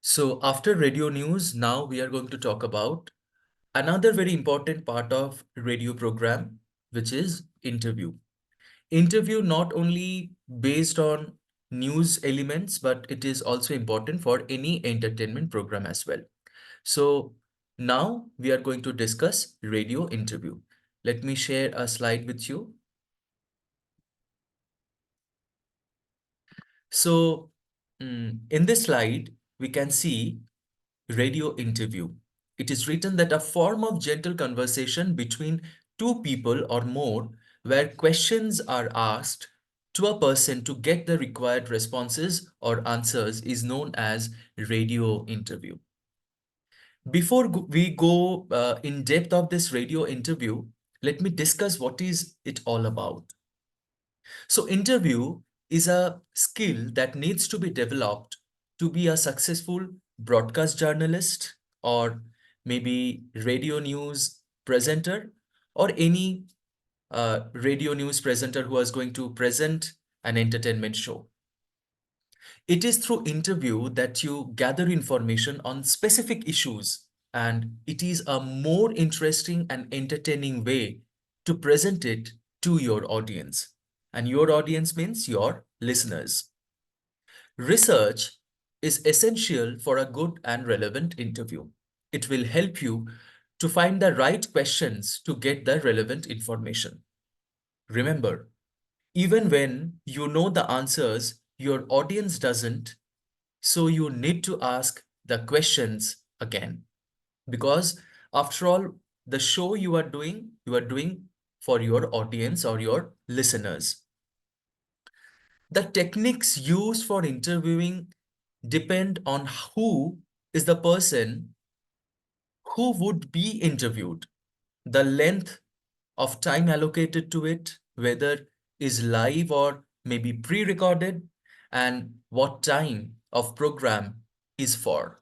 So after radio news, now we are going to talk about another very important part of radio program, which is interview. Interview not only based on news elements, but it is also important for any entertainment program as well. So now we are going to discuss radio interview. Let me share a slide with you. So in this slide, we can see radio interview. It is written that a form of gentle conversation between two people or more where questions are asked to a person to get the required responses or answers is known as radio interview. Before we go in depth of this radio interview, let me discuss what is it all about. So interview is a skill that needs to be developed to be a successful broadcast journalist or maybe radio news presenter or any radio news presenter who is going to present an entertainment show. It is through interview that you gather information on specific issues, and it is a more interesting and entertaining way to present it to your audience. And your audience means your listeners. Research is essential for a good and relevant interview. It will help you to find the right questions to get the relevant information. Remember, even when you know the answers, your audience doesn't, so you need to ask the questions again. Because after all, the show you are doing for your audience or your listeners. The techniques used for interviewing depend on who is the person who would be interviewed, the length of time allocated to it, whether is live or maybe pre-recorded, and what time of program is for.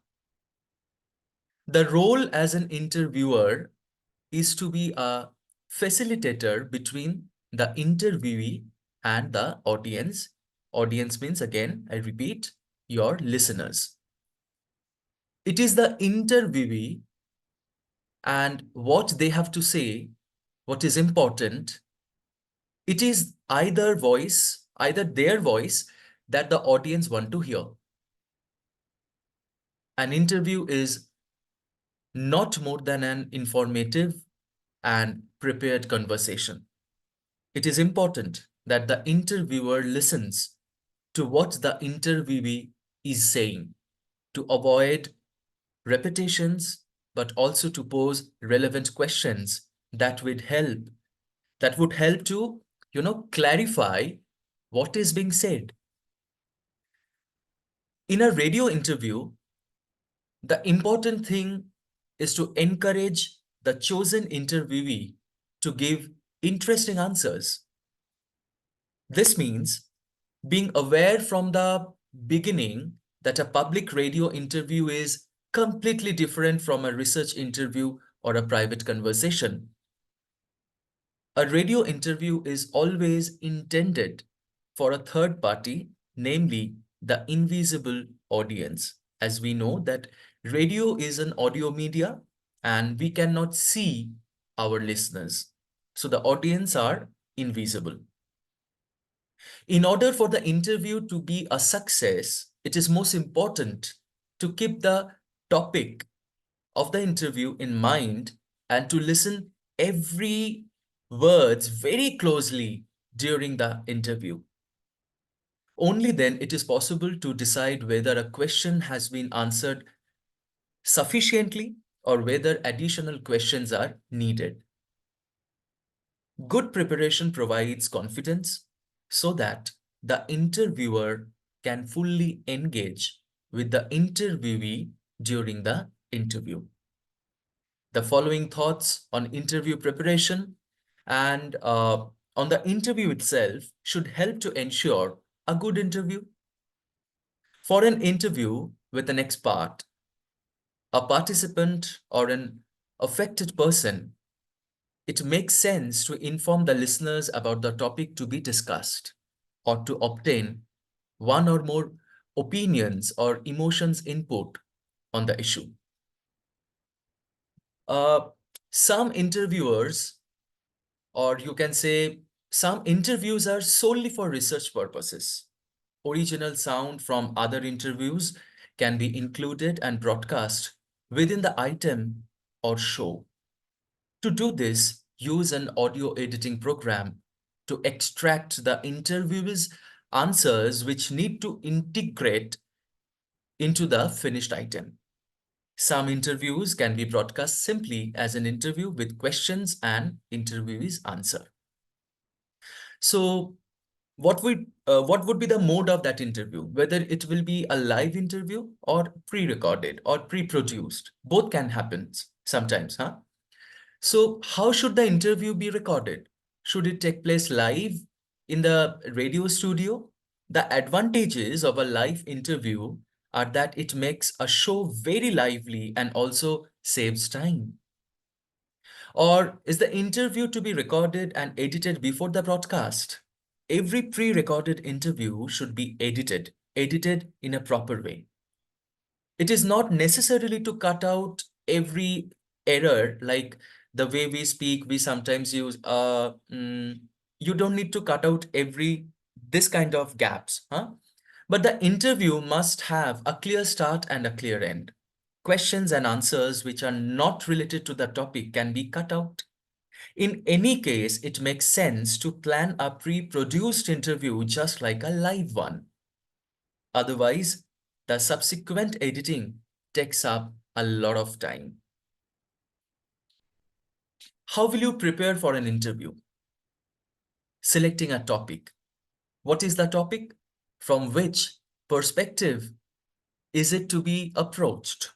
The role as an interviewer is to be a facilitator between the interviewee and the audience. Audience means, again, I repeat, your listeners. It is the interviewee and what they have to say, what is important. It is either their voice that the audience want to hear. An interview is not more than an informative and prepared conversation. It is important that the interviewer listens to what the interviewee is saying to avoid repetitions, but also to pose relevant questions that would help to, clarify what is being said. In a radio interview, the important thing is to encourage the chosen interviewee to give interesting answers. This means being aware from the beginning that a public radio interview is completely different from a research interview or a private conversation. A radio interview is always intended for a third party, namely the invisible audience. As we know that radio is an audio media and we cannot see our listeners. So the audience are invisible. In order for the interview to be a success, it is most important to keep the topic of the interview in mind and to listen every words very closely during the interview. Only then it is possible to decide whether a question has been answered sufficiently or whether additional questions are needed. Good preparation provides confidence so that the interviewer can fully engage with the interviewee during the interview. The following thoughts on interview preparation and on the interview itself should help to ensure a good interview. For an interview with an expert, a participant, or an affected person, it makes sense to inform the listeners about the topic to be discussed or to obtain one or more opinions or emotions input on the issue. Uh, some interviewers, or you can say some interviews, are solely for research purposes. Original sound from other interviews can be included and broadcast within the item or show. To do this, use an audio editing program to extract the interviewee's answers which need to integrate into the finished item. Some interviews can be broadcast simply as an interview with questions and interviewee's answer. So what would be the mode of that interview? Whether it will be a live interview or pre-recorded or pre-produced, both can happen sometimes, huh? So how should the interview be recorded? Should it take place live in the radio studio? The advantages of a live interview are that it makes a show very lively and also saves time. Or is the interview to be recorded and edited before the broadcast? Every pre-recorded interview should be edited in a proper way. It is not necessarily to cut out every error, like the way we speak, we sometimes use, you don't need to cut out this kind of gaps, huh? But the interview must have a clear start and a clear end. Questions and answers which are not related to the topic can be cut out. In any case, it makes sense to plan a pre-produced interview just like a live one. Otherwise, the subsequent editing takes up a lot of time. How will you prepare for an interview? Selecting a topic. What is the topic? From which perspective is it to be approached?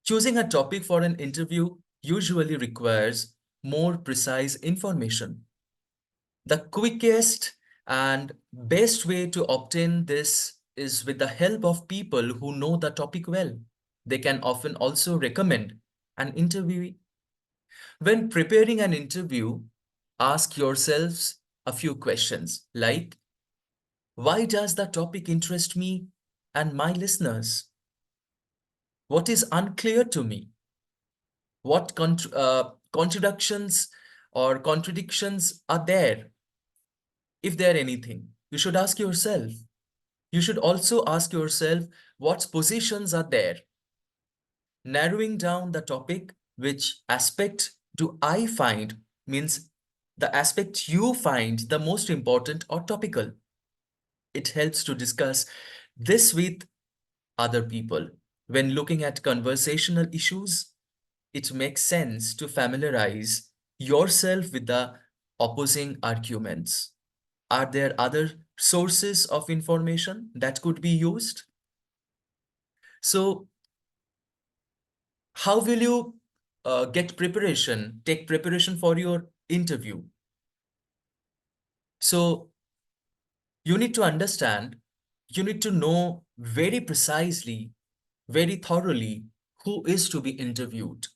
Choosing a topic for an interview usually requires more precise information. The quickest and best way to obtain this is with the help of people who know the topic well. They can often also recommend an interviewee. When preparing an interview, ask yourselves a few questions like, why does the topic interest me and my listeners? What is unclear to me? What contradictions or contradictions are there? If there are anything, you should ask yourself. You should also ask yourself what positions are there. Narrowing down the topic, which aspect do I find, means the aspect you find the most important or topical. It helps to discuss this with other people. When looking at conversational issues, it makes sense to familiarize yourself with the opposing arguments. Are there other sources of information that could be used? So how will you take preparation for your interview? So you need to understand, you need to know very precisely, very thoroughly who is to be interviewed,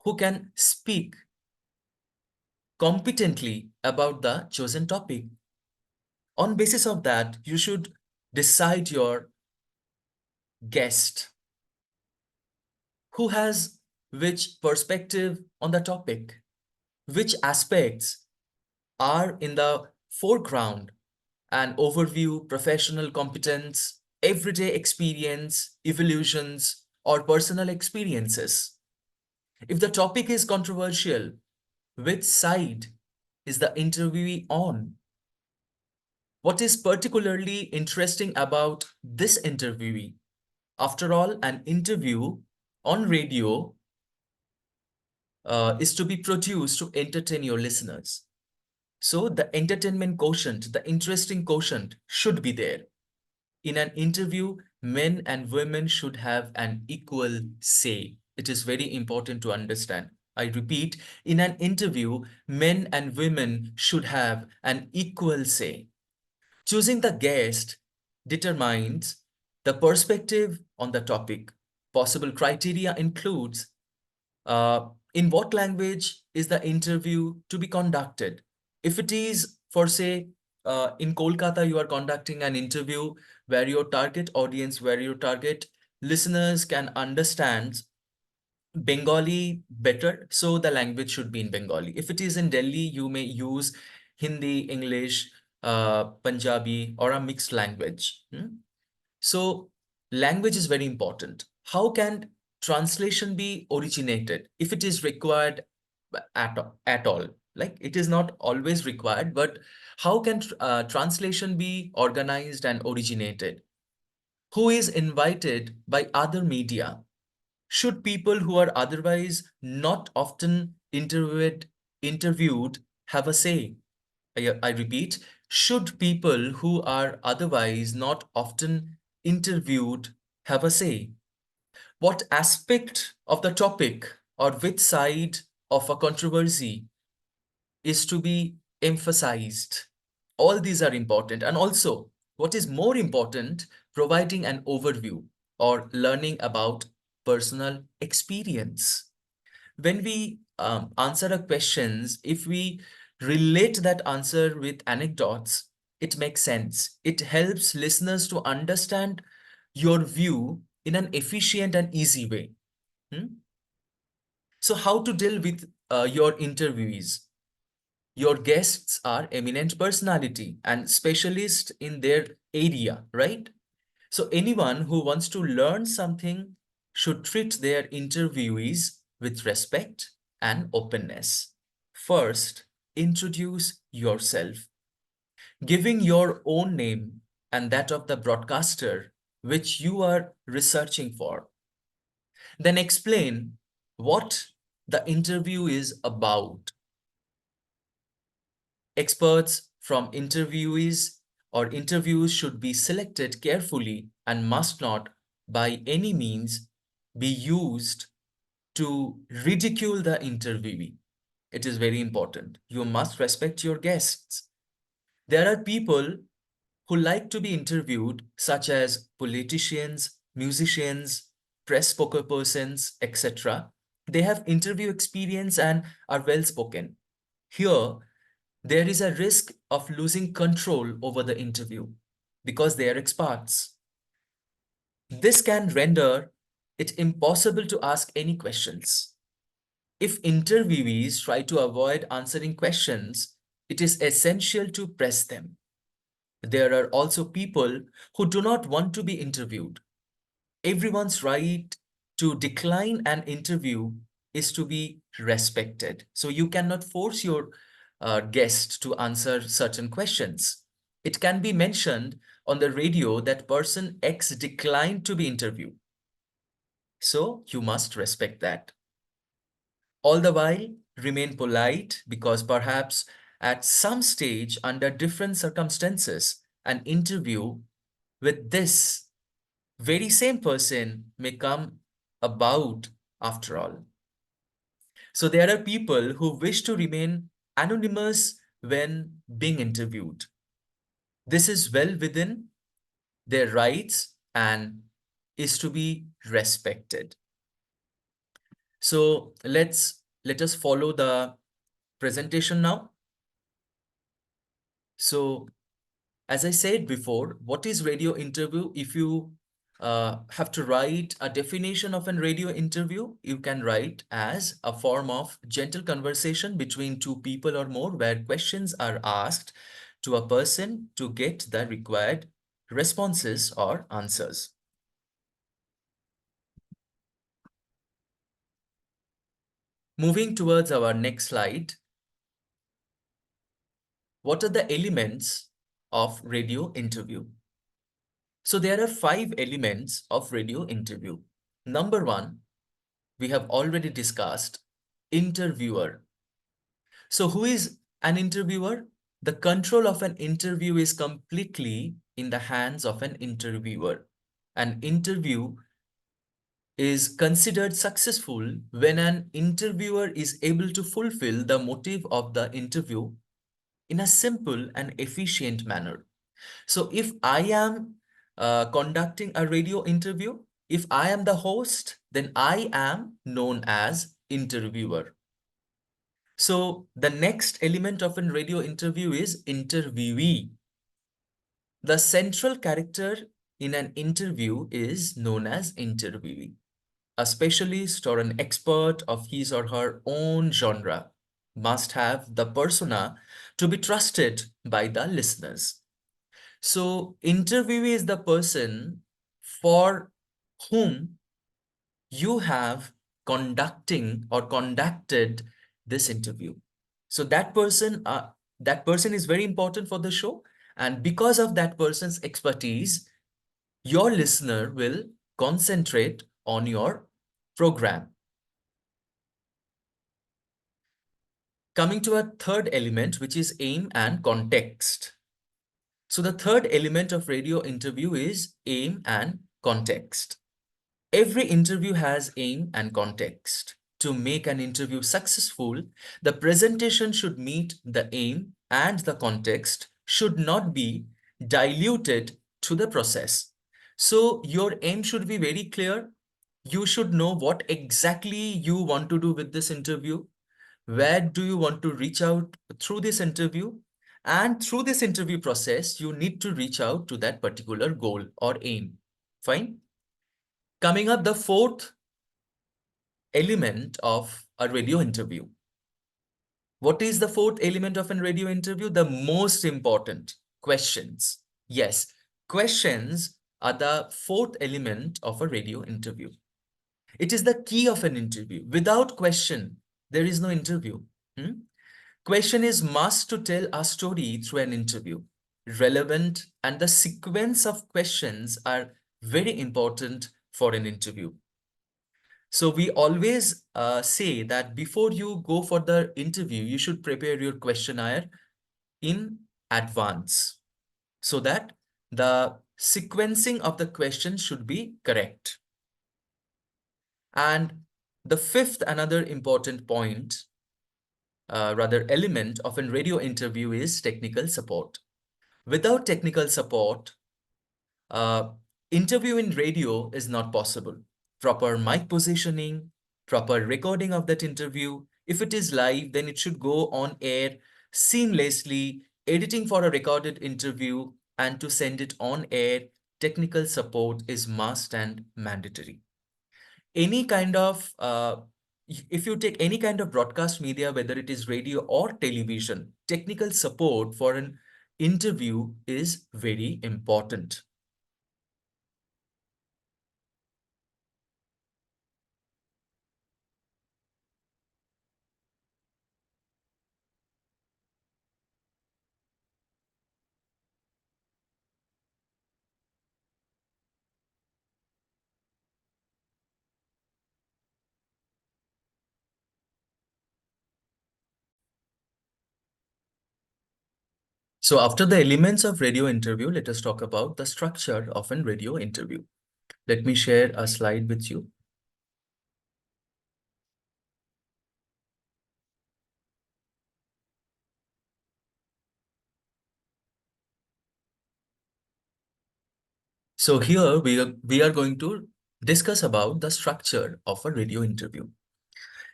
who can speak competently about the chosen topic. On basis of that, you should decide your guest, who has which perspective on the topic, which aspects are in the foreground: an overview, professional competence, everyday experience, evolutions, or personal experiences. If the topic is controversial, which side is the interviewee on? What is particularly interesting about this interviewee? After all, an interview on radio is to be produced to entertain your listeners. So the entertainment quotient, the interesting quotient should be there. In an interview, men and women should have an equal say. It is very important to understand. I repeat, in an interview, men and women should have an equal say. Choosing the guest determines the perspective on the topic. Possible criteria includes in what language is the interview to be conducted? If it is, for say, in Kolkata, you are conducting an interview where your target audience, where your target listeners can understand Bengali better, so the language should be in Bengali. If it is in Delhi, you may use Hindi, English, Punjabi, or a mixed language. So, language is very important. How can translation be originated if it is required at all? Like it is not always required, but how can translation be organized and originated? Who is invited by other media? Should people who are otherwise not often interviewed have a say? I repeat, should people who are otherwise not often interviewed have a say? What aspect of the topic or which side of a controversy is to be emphasized? All these are important. And also, what is more important, providing an overview or learning about personal experience. When we answer a questions, if we relate that answer with anecdotes, it makes sense. It helps listeners to understand your view in an efficient and easy way. Hmm? So how to deal with your interviewees? Your guests are eminent personality and specialist in their area, right? So anyone who wants to learn something should treat their interviewees with respect and openness. First, introduce yourself, giving your own name and that of the broadcaster which you are researching for. Then explain what the interview is about. Experts from interviewees or interviews should be selected carefully and must not, by any means, be used to ridicule the interviewee. It is very important. You must respect your guests. There are people who like to be interviewed, such as politicians, musicians, press spokespersons, etc. They have interview experience and are well spoken. Here, there is a risk of losing control over the interview because they are experts. This can render it impossible to ask any questions. If interviewees try to avoid answering questions, it is essential to press them. There are also people who do not want to be interviewed. Everyone's right to decline an interview is to be respected. So you cannot force your guest to answer certain questions. It can be mentioned on the radio that person X declined to be interviewed. So you must respect that. All the while, remain polite because perhaps at some stage, under different circumstances, an interview with this very same person may come about after all. So there are people who wish to remain anonymous when being interviewed. This is well within their rights and is to be respected. So let us follow the presentation now. So as I said before, what is radio interview? If you have to write a definition of an radio interview, you can write as a form of gentle conversation between two people or more where questions are asked to a person to get the required responses or answers. Moving towards our next slide, what are the elements of radio interview? So there are 5 elements of radio interview. Number 1, we have already discussed interviewer. So who is an interviewer? The control of an interview is completely in the hands of an interviewer. An interview is considered successful when an interviewer is able to fulfill the motive of the interview in a simple and efficient manner. So if I am conducting a radio interview, if I am the host, then I am known as interviewer. So the next element of a radio interview is interviewee. The central character in an interview is known as interviewee. A specialist or an expert of his or her own genre must have the persona to be trusted by the listeners. So, interviewee is the person for whom you have conducting or conducted this interview. So that person is very important for the show, and because of that person's expertise, your listener will concentrate on your program. Coming to a third element, which is aim and context. So the third element of radio interview is aim and context. Every interview has aim and context. To make an interview successful, the presentation should meet the aim and the context should not be diluted to the process. So your aim should be very clear. You should know what exactly you want to do with this interview. Where do you want to reach out through this interview? And through this interview process, you need to reach out to that particular goal or aim. Fine. Coming up, the fourth element of a radio interview. What is the fourth element of a radio interview? The most important, questions. Yes, questions are the fourth element of a radio interview. It is the key of an interview. Without question, there is no interview. Hmm? Question is must to tell a story through an interview. Relevant and the sequence of questions are very important for an interview. So we always say that before you go for the interview, you should prepare your questionnaire in advance so that the sequencing of the questions should be correct. And the fifth, another important point, rather element of a radio interview is technical support. Without technical support, Uh, interview in radio is not possible. Proper mic positioning, proper recording of that interview. If it is live, then it should go on air seamlessly, editing for a recorded interview and to send it on air. Technical support is must and mandatory. Any kind of, if you take any kind of broadcast media, whether it is radio or television, technical support for an interview is very important. So after the elements of radio interview, let us talk about the structure of a radio interview. Let me share a slide with you. So here we are going to discuss about the structure of a radio interview.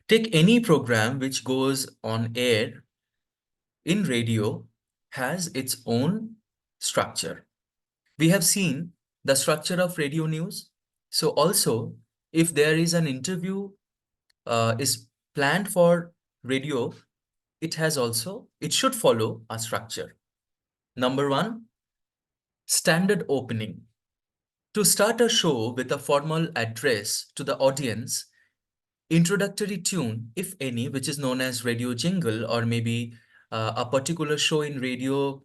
Take any program which goes on air in radio has its own structure. We have seen the structure of radio news. So also, if there is an interview is planned for radio, it should follow a structure. Number one, standard opening. To start a show with a formal address to the audience, introductory tune, if any, which is known as radio jingle, or maybe a particular show in radio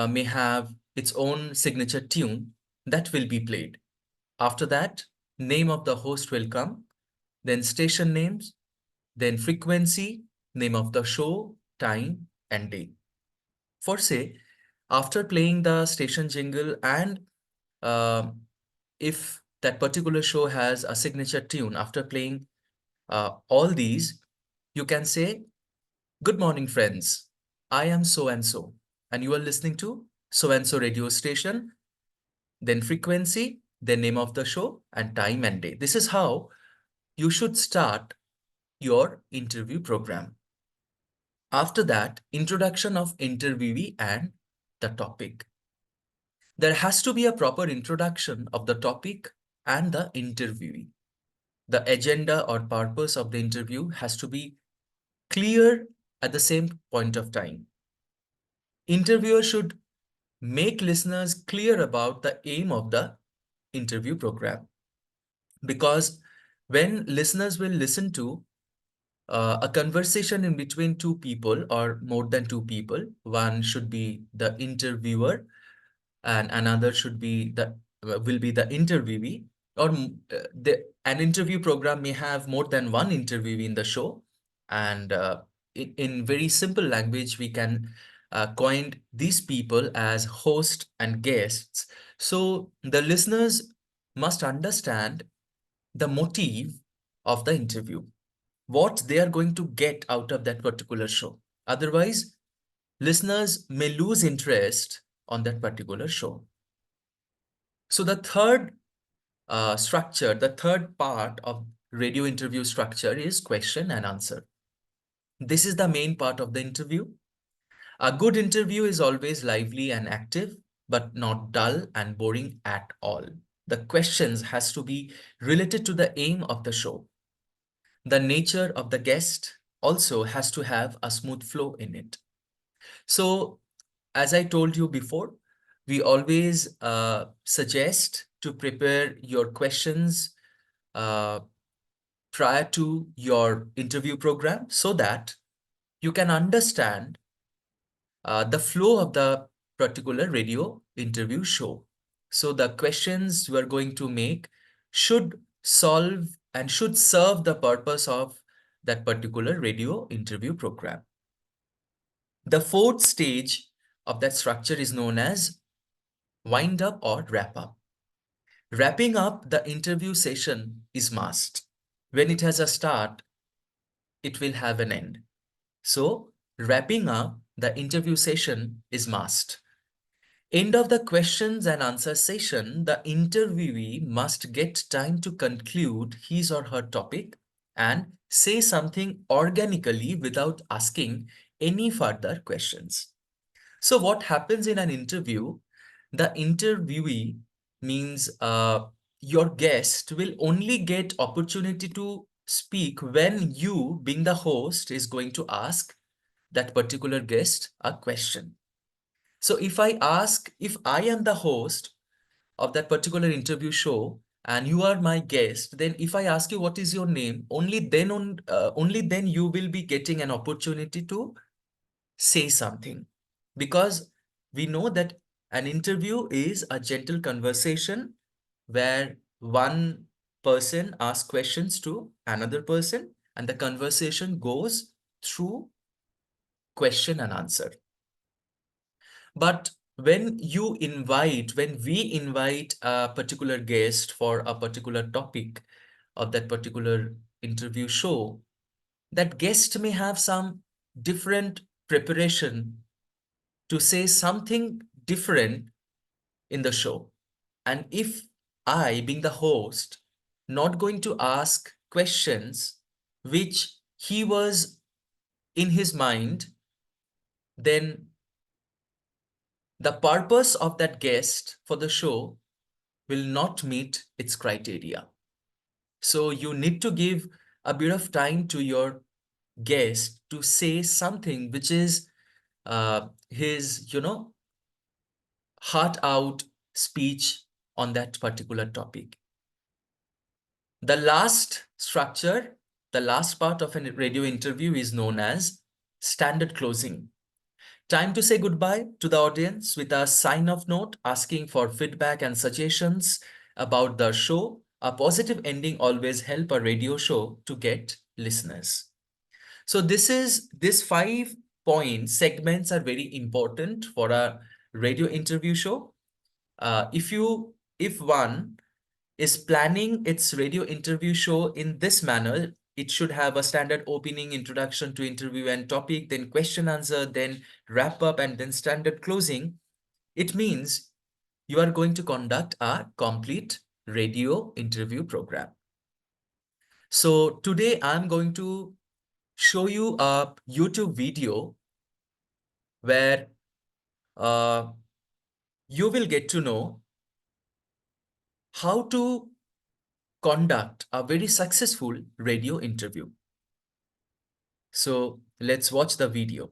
may have its own signature tune that will be played. After that, name of the host will come, then station names, then frequency, name of the show, time, and day. For say, after playing the station jingle and um if that particular show has a signature tune, after playing all these, you can say, good morning, friends. I am so and so, and you are listening to so and so radio station, then frequency, then name of the show, and time and day. This is how you should start your interview program. After that, introduction of interviewee and the topic. There has to be a proper introduction of the topic and the interviewee. The agenda or purpose of the interview has to be clear at the same point of time. Interviewer should make listeners clear about the aim of the interview program, because when listeners will listen to a conversation in between two people or more than two people, one should be the interviewer and another should be the will be the interviewee, or an interview program may have more than one interviewee in the show. And in very simple language, we can coin these people as host and guests. So the listeners must understand the motive of the interview, what they are going to get out of that particular show. Otherwise, listeners may lose interest on that particular show. So the third structure, the third part of radio interview structure is question and answer. This is the main part of the interview. A good interview is always lively and active, but not dull and boring at all. The questions has to be related to the aim of the show. The nature of the guest also has to have a smooth flow in it. So, as I told you before, we always suggest to prepare your questions uh, prior to your interview program so that you can understand the flow of the particular radio interview show. So the questions you are going to make should solve and should serve the purpose of that particular radio interview program. The fourth stage of that structure is known as wind up or wrap up. Wrapping up the interview session is must. When it has a start, it will have an end. So, wrapping up the interview session is must. End of the questions and answer session, the interviewee must get time to conclude his or her topic and say something organically without asking any further questions. So what happens in an interview? The interviewee means your guest will only get opportunity to speak when you, being the host, is going to ask that particular guest a question. So if I am the host of that particular interview show and you are my guest, then if I ask you what is your name, only then you will be getting an opportunity to say something, because we know that an interview is a gentle conversation where one person asks questions to another person and the conversation goes through question and answer. But when we invite a particular guest for a particular topic of that particular interview show, that guest may have some different preparation to say something different in the show. And if I, being the host, not going to ask questions which he was in his mind, then the purpose of that guest for the show will not meet its criteria. So you need to give a bit of time to your guest to say something which is his, heart out speech on that particular topic. The last structure, the last part of a radio interview is known as standard closing. Time to say goodbye to the audience with a sign-off note asking for feedback and suggestions about the show. A positive ending always help a radio show to get listeners. So this 5 point segments are very important for a radio interview show. If one is planning its radio interview show in this manner, it should have a standard opening, introduction to interview and topic, then question answer, then wrap up, and then standard closing. It means you are going to conduct a complete radio interview program. So today I'm going to show you a YouTube video where uh, You will get to know how to conduct a very successful radio interview. So let's watch the video.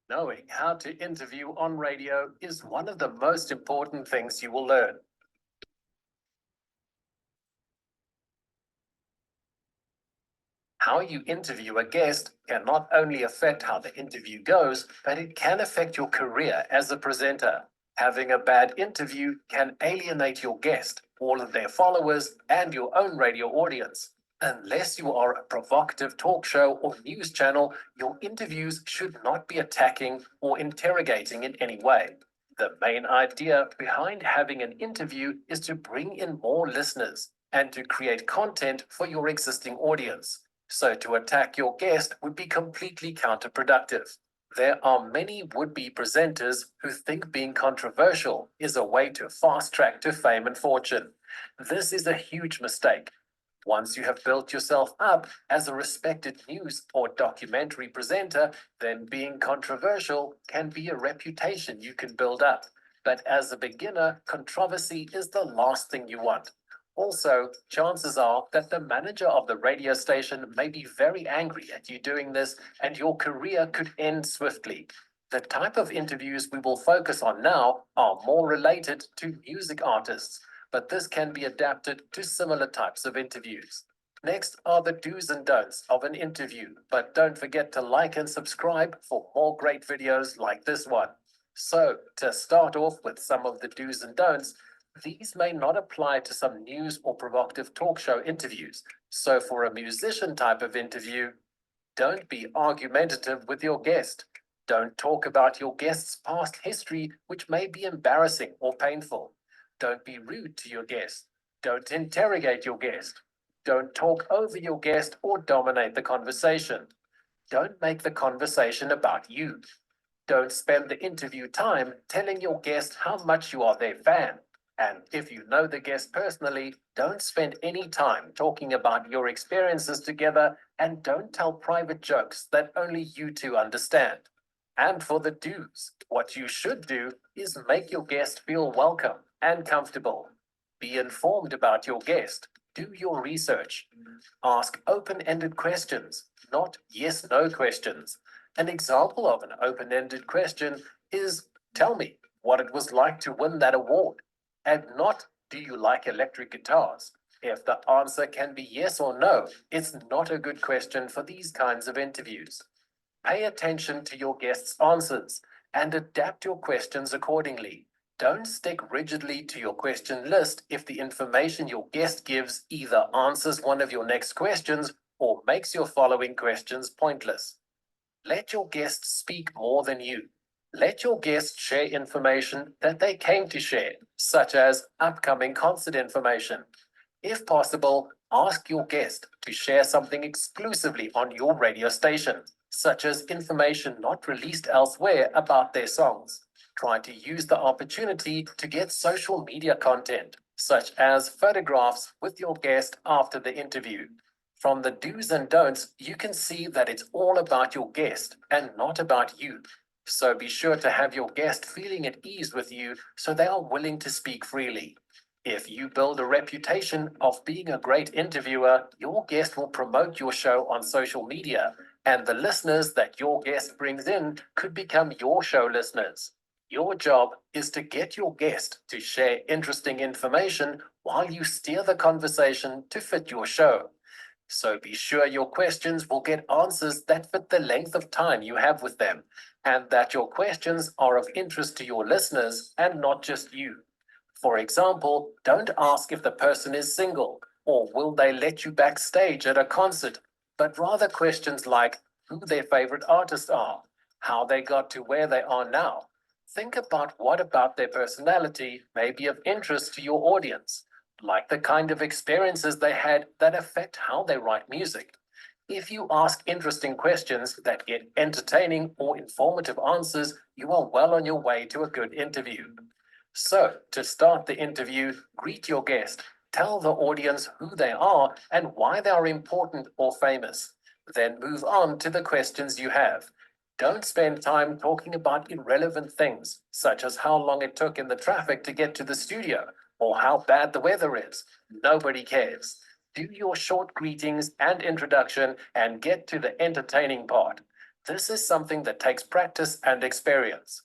Knowing how to interview on radio is one of the most important things you will learn. How you interview a guest can not only affect how the interview goes, but it can affect your career as a presenter. Having a bad interview can alienate your guest, all of their followers, and your own radio audience. Unless you are a provocative talk show or news channel, your interviews should not be attacking or interrogating in any way. The main idea behind having an interview is to bring in more listeners and to create content for your existing audience. So to attack your guest would be completely counterproductive. There are many would-be presenters who think being controversial is a way to fast-track to fame and fortune. This is a huge mistake. Once you have built yourself up as a respected news or documentary presenter, then being controversial can be a reputation you can build up. But as a beginner, controversy is the last thing you want. Also, chances are that the manager of the radio station may be very angry at you doing this, and your career could end swiftly. The type of interviews we will focus on now are more related to music artists, but this can be adapted to similar types of interviews. Next are the do's and don'ts of an interview, but don't forget to like and subscribe for more great videos like this one. So, to start off with some of the do's and don'ts, these may not apply to some news or provocative talk show interviews. So for a musician type of interview, don't be argumentative with your guest. Don't talk about your guest's past history, which may be embarrassing or painful. Don't be rude to your guest. Don't interrogate your guest. Don't talk over your guest or dominate the conversation. Don't make the conversation about you. Don't spend the interview time telling your guest how much you are their fan. And if you know the guest personally, don't spend any time talking about your experiences together, and don't tell private jokes that only you two understand. And for the do's, what you should do is make your guest feel welcome and comfortable. Be informed about your guest. Do your research. Ask open-ended questions, not yes-no questions. An example of an open-ended question is, tell me what it was like to win that award, and not, do you like electric guitars? If the answer can be yes or no, it's not a good question for these kinds of interviews. Pay attention to your guest's answers and adapt your questions accordingly. Don't stick rigidly to your question list if the information your guest gives either answers one of your next questions or makes your following questions pointless. Let your guests speak more than you. Let your guests share information that they came to share, such as upcoming concert information. If possible, ask your guest to share something exclusively on your radio station, such as information not released elsewhere about their songs. Try to use the opportunity to get social media content, such as photographs with your guest after the interview. From the do's and don'ts, you can see that it's all about your guest and not about you. So be sure to have your guest feeling at ease with you so they are willing to speak freely. If you build a reputation of being a great interviewer, your guest will promote your show on social media, and the listeners that your guest brings in could become your show listeners. Your job is to get your guest to share interesting information while you steer the conversation to fit your show. So be sure your questions will get answers that fit the length of time you have with them, and that your questions are of interest to your listeners and not just you. For example, don't ask if the person is single or will they let you backstage at a concert, but rather questions like who their favorite artists are, how they got to where they are now. Think about what about their personality may be of interest to your audience, like the kind of experiences they had that affect how they write music. If you ask interesting questions that get entertaining or informative answers, you are well on your way to a good interview. So, to start the interview, greet your guest. Tell the audience who they are and why they are important or famous. Then move on to the questions you have. Don't spend time talking about irrelevant things, such as how long it took in the traffic to get to the studio or how bad the weather is. Nobody cares. Do your short greetings and introduction and get to the entertaining part. This is something that takes practice and experience.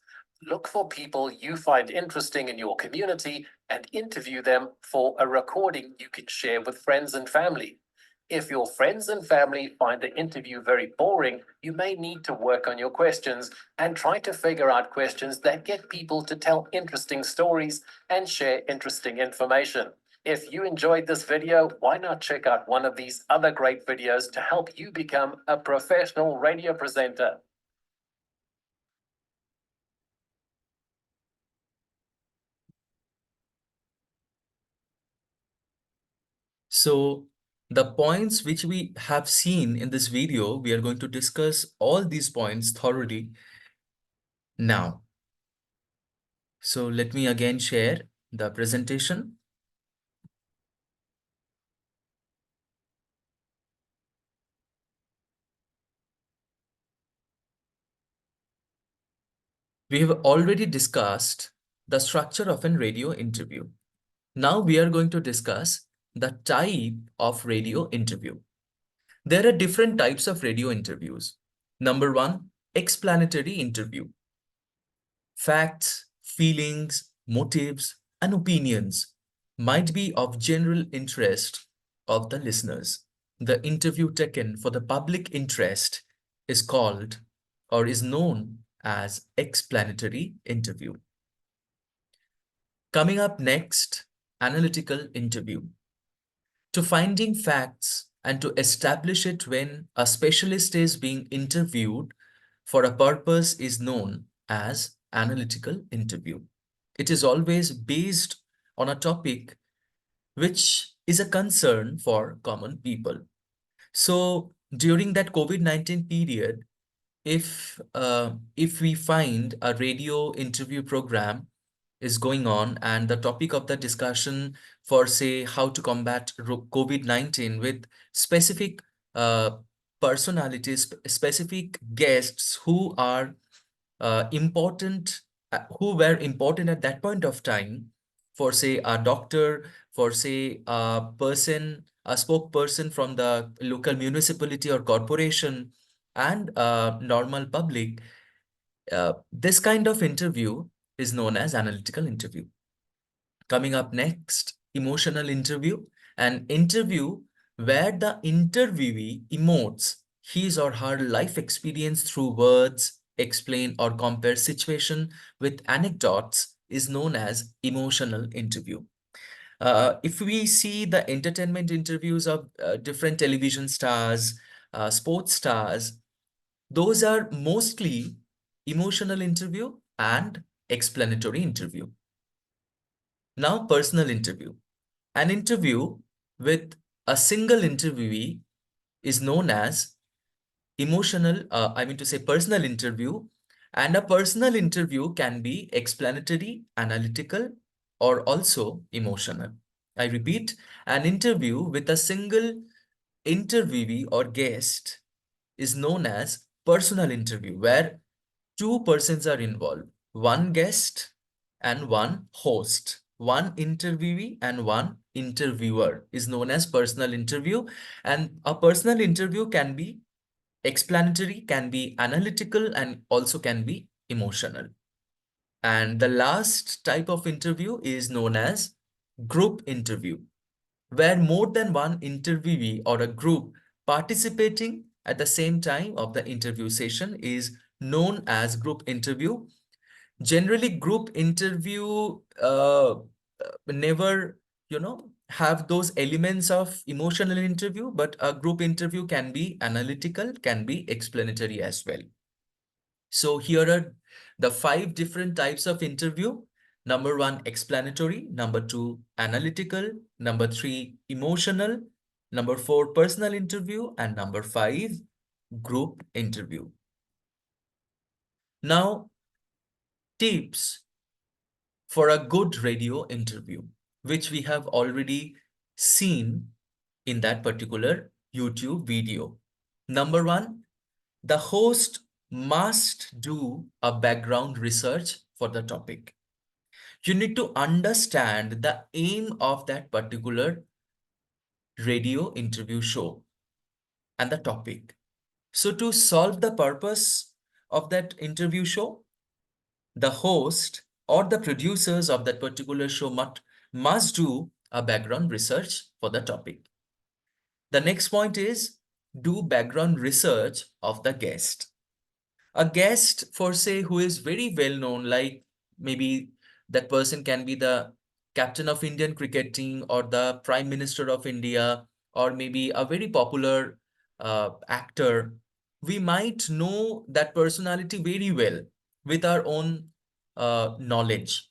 Look for people you find interesting in your community and interview them for a recording you can share with friends and family. If your friends and family find the interview very boring, you may need to work on your questions and try to figure out questions that get people to tell interesting stories and share interesting information. If you enjoyed this video, why not check out one of these other great videos to help you become a professional radio presenter? So the points which we have seen in this video, we are going to discuss all these points thoroughly now. So let me again share the presentation. We have already discussed the structure of a radio interview. Now we are going to discuss the type of radio interview. There are different types of radio interviews. Number one, explanatory interview. Facts, feelings, motives, and opinions might be of general interest of the listeners. The interview taken for the public interest is called or is known as explanatory interview. Coming up next, analytical interview. To finding facts and to establish it when a specialist is being interviewed for a purpose is known as analytical interview. It is always based on a topic which is a concern for common people. So during that COVID-19 period, if we find a radio interview program is going on and the topic of the discussion for say how to combat COVID-19 with specific uh, personalities, specific guests who are important, who were important at that point of time, for say a doctor, for say a person, a spokesperson from the local municipality or corporation, and normal public, this kind of interview is known as analytical interview. Coming up next, emotional interview, an interview where the interviewee emotes his or her life experience through words, explain or compare situation with anecdotes is known as emotional interview. If we see the entertainment interviews of different television stars, sports stars, those are mostly emotional interview and explanatory interview. Now, personal interview. An interview with a single interviewee is known as personal interview. And a personal interview can be explanatory, analytical, or also emotional. I repeat, an interview with a single interviewee or guest is known as personal interview, where two persons are involved, one guest and one host. One interviewee and one interviewer is known as personal interview. And a personal interview can be explanatory, can be analytical, and also can be emotional. And the last type of interview is known as group interview, where more than one interviewee or a group participating at the same time of the interview session is known as group interview. Generally, group interview never, have those elements of emotional interview, but a group interview can be analytical, can be explanatory as well. So here are the 5 different types of interview. Number 1, explanatory. Number 2, analytical. Number 3, emotional. Number 4, personal interview. And number 5, group interview. Now, tips for a good radio interview, which we have already seen in that particular YouTube video. Number one, the host must do a background research for the topic. You need to understand the aim of that particular radio interview show and the topic. So, to solve the purpose of that interview show, the host or the producers of that particular show must do a background research for the topic. The next point is do background research of the guest. A guest, for say, who is very well known, like maybe that person can be the captain of Indian cricket team or the prime minister of India, or maybe a very popular actor. We might know that personality very well with our own knowledge.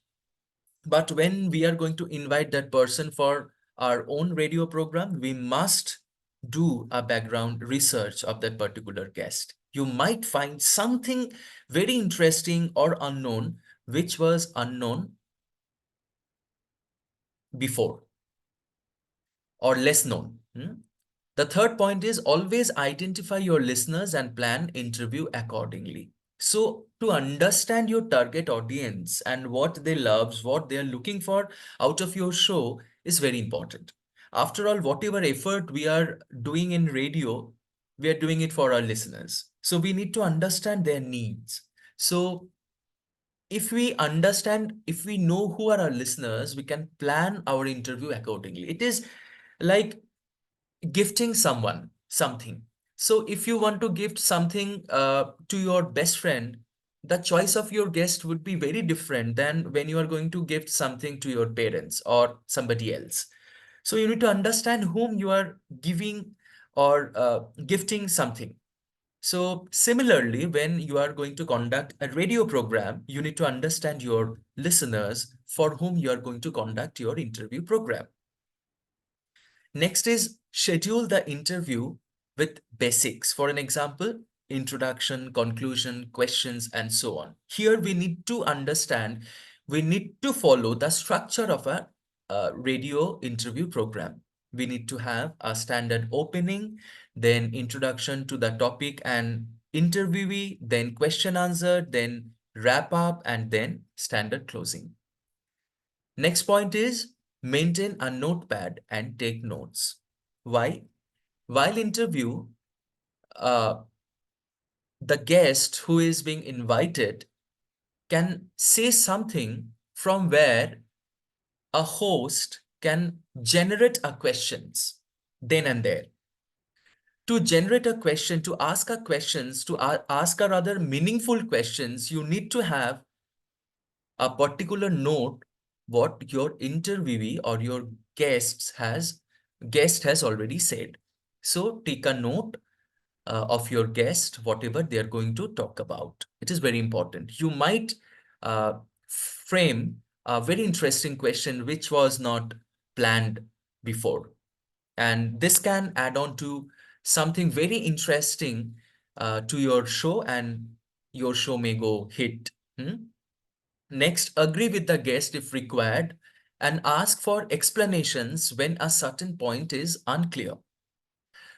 But when we are going to invite that person for our own radio program, we must do a background research of that particular guest. You might find something very interesting or unknown, which was unknown before or less known. The third point is always identify your listeners and plan interview accordingly. So to understand your target audience and what they love, what they are looking for out of your show is very important. After all, whatever effort we are doing in radio, we are doing it for our listeners. So we need to understand their needs. So if we understand, if we know who are our listeners, we can plan our interview accordingly. It is like gifting someone something. So if you want to gift something to your best friend, the choice of your guest would be very different than when you are going to gift something to your parents or somebody else. So you need to understand whom you are giving or gifting something. So similarly, when you are going to conduct a radio program, you need to understand your listeners for whom you are going to conduct your interview program. Next is schedule the interview with basics. For an example, introduction, conclusion, questions, and so on. Here we need to understand, we need to follow the structure of a radio interview program. We need to have a standard opening, then introduction to the topic and interviewee, then question answer, then wrap up, and then standard closing. Next point is maintain a notepad and take notes. Why? While interview, uh, the guest who is being invited can say something from where a host can generate a questions then and there. To generate a question, to ask a questions, to ask a rather meaningful questions, you need to have a particular note what your interviewee or your guest has already said. So take a note of your guest, whatever they are going to talk about. It is very important. You might frame a very interesting question which was not planned before. And this can add on to something very interesting to your show, and your show may go hit. Next, agree with the guest if required and ask for explanations when a certain point is unclear.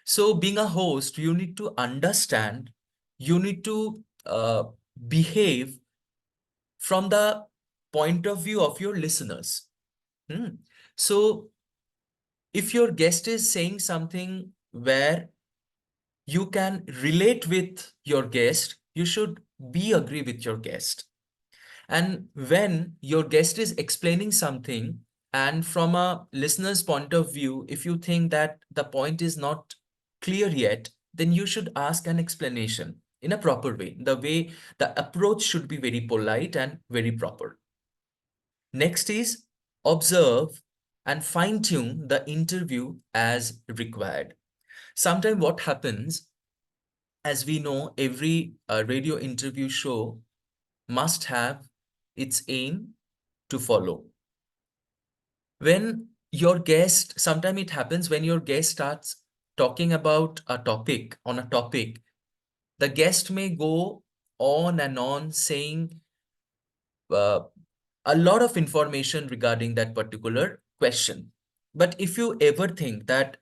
So, being a host, you need to understand, you need to behave from the point of view of your listeners. So, if your guest is saying something where you can relate with your guest, you should be agree with your guest. And when your guest is explaining something, and from a listener's point of view, if you think that the point is not clear yet, then you should ask an explanation in a proper way. The approach should be very polite and very proper. Next is observe and fine tune the interview as required. Sometimes what happens, as we know, every radio interview show must have its aim to follow. When your guest, sometimes it happens when your guest starts talking about a topic, on a topic, the guest may go on and on saying uh, a lot of information regarding that particular question. But if you ever think that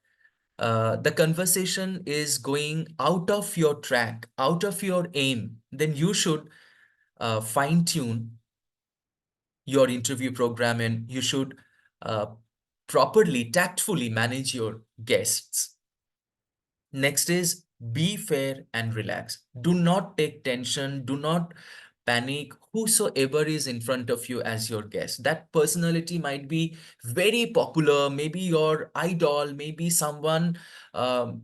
the conversation is going out of your track, out of your aim, then you should fine tune your interview program, and you should uh, properly, tactfully manage your guests. Next is be fair and relax. Do not take tension. Do not panic. Whosoever is in front of you as your guest, that personality might be very popular, maybe your idol, maybe someone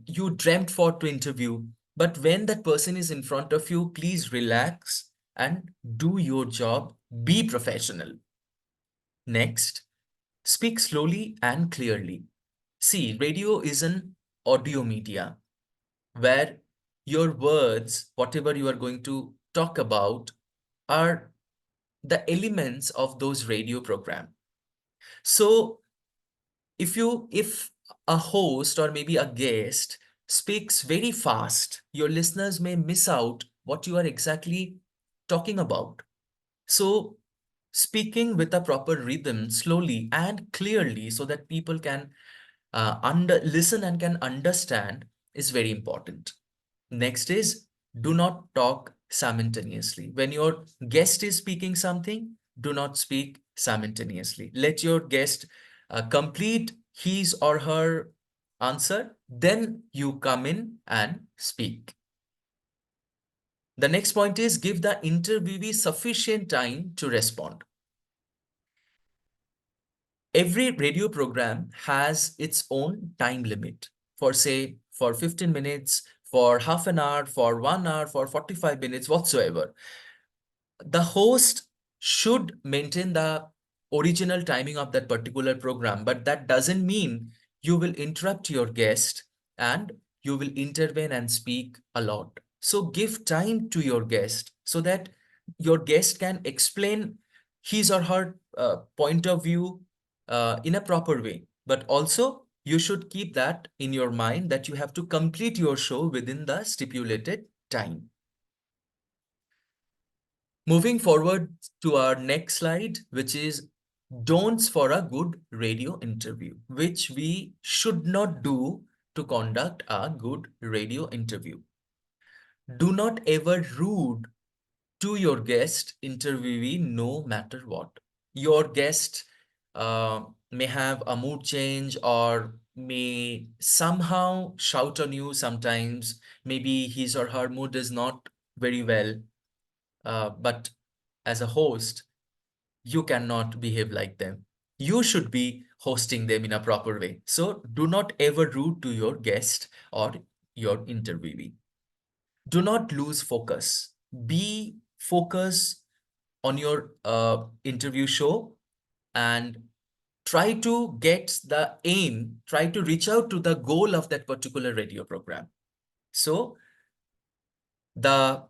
you dreamt for to interview. But when that person is in front of you, please relax and do your job. Be professional. Next, speak slowly and clearly. See, radio is an audio media where your words, whatever you are going to talk about, are the elements of those radio program. So if a host or maybe a guest speaks very fast, your listeners may miss out what you are exactly talking about. So speaking with a proper rhythm, slowly and clearly, so that people can listen and can understand, is very important. Next is, do not talk simultaneously. When your guest is speaking something, do not speak simultaneously. Let your guest complete his or her answer, then you come in and speak. The next point is, give the interviewee sufficient time to respond. Every radio program has its own time limit for, say, for 15 minutes, for half an hour, for 1 hour, for 45 minutes, whatsoever. The host should maintain the original timing of that particular program, but that doesn't mean you will interrupt your guest and you will intervene and speak a lot. So give time to your guest so that your guest can explain his or her point of view in a proper way. But also, you should keep that in your mind that you have to complete your show within the stipulated time. Moving forward to our next slide, which is don'ts for a good radio interview, which we should not do to conduct a good radio interview. Do not ever rude to your guest interviewee, no matter what. Your guest may have a mood change or may somehow shout on you sometimes. Maybe his or her mood is not very well, but as a host, you cannot behave like them. You should be hosting them in a proper way. So do not ever rude to your guest or your interviewee. Do not lose focus. Be focused on your interview show and try to get the aim, try to reach out to the goal of that particular radio program. So the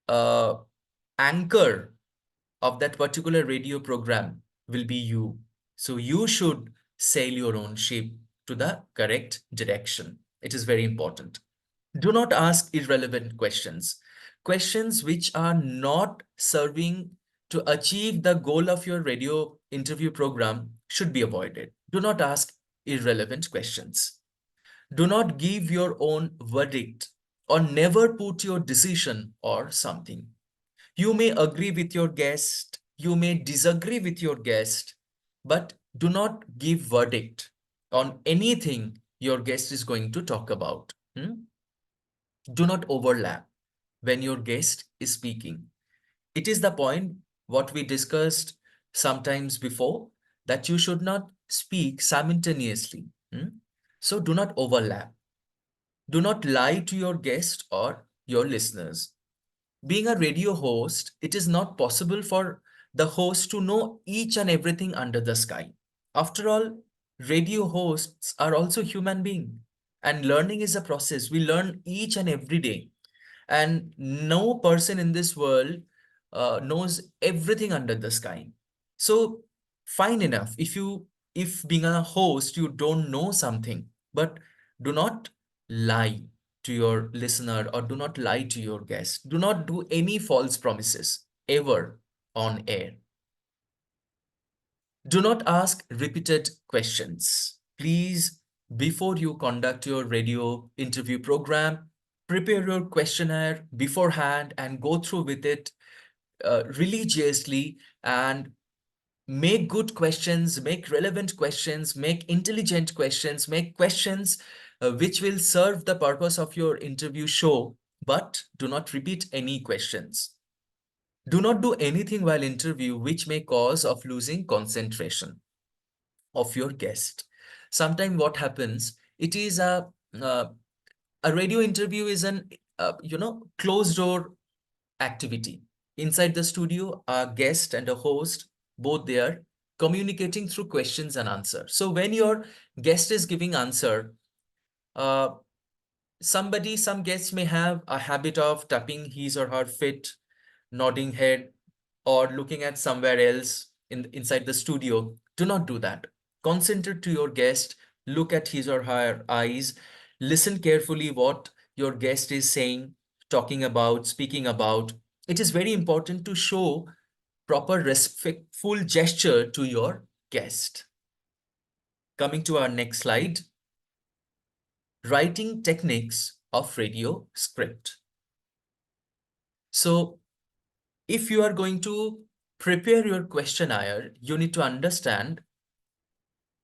uh, anchor of that particular radio program will be you. So you should sail your own ship to the correct direction. It is very important. Do not ask irrelevant questions. Questions which are not serving to achieve the goal of your radio interview program should be avoided. Do not ask irrelevant questions. Do not give your own verdict or never put your decision or something. You may agree with your guest, you may disagree with your guest, but do not give verdict on anything your guest is going to talk about. Do not overlap when your guest is speaking. It is the point what we discussed sometimes before, that you should not speak simultaneously. So do not overlap. Do not lie to your guest or your listeners. Being a radio host, it is not possible for the host to know each and everything under the sky. After all, radio hosts are also human beings, and learning is a process. We learn each and every day, and no person in this world knows everything under the sky. So fine enough if being a host you don't know something, but do not lie to your listener or do not lie to your guest. Do not do any false promises ever on air. Do not ask repeated questions. Please before you conduct your radio interview program, prepare your questionnaire beforehand and go through with it religiously, and make good questions, make relevant questions, make intelligent questions, make questions which will serve the purpose of your interview show, but do not repeat any questions. Do not do anything while interview which may cause of losing concentration of your guest. Sometimes what happens, it is a radio interview is an closed door activity. Inside the studio, a guest and a host, both there, communicating through questions and answer. So when your guest is giving answer, uh, some guests may have a habit of tapping his or her feet, nodding head, or looking at somewhere else inside the studio. Do not do that. Concentrate to your guest, look at his or her eyes, listen carefully what your guest is saying, talking about, speaking about. It is very important to show proper respectful gesture to your guest. Coming to our next slide, writing techniques of radio script. So if you are going to prepare your questionnaire, you need to understand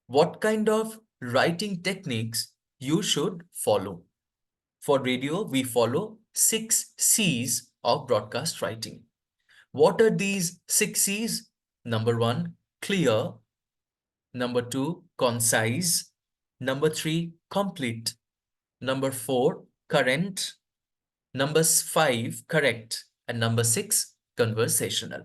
what kind of writing techniques you should follow. For radio, we follow 6 C's of broadcast writing. What are these 6 C's? Number 1, clear. Number 2, concise. Number 3, complete. Number 4, current. Number 5, correct. And number 6, conversational.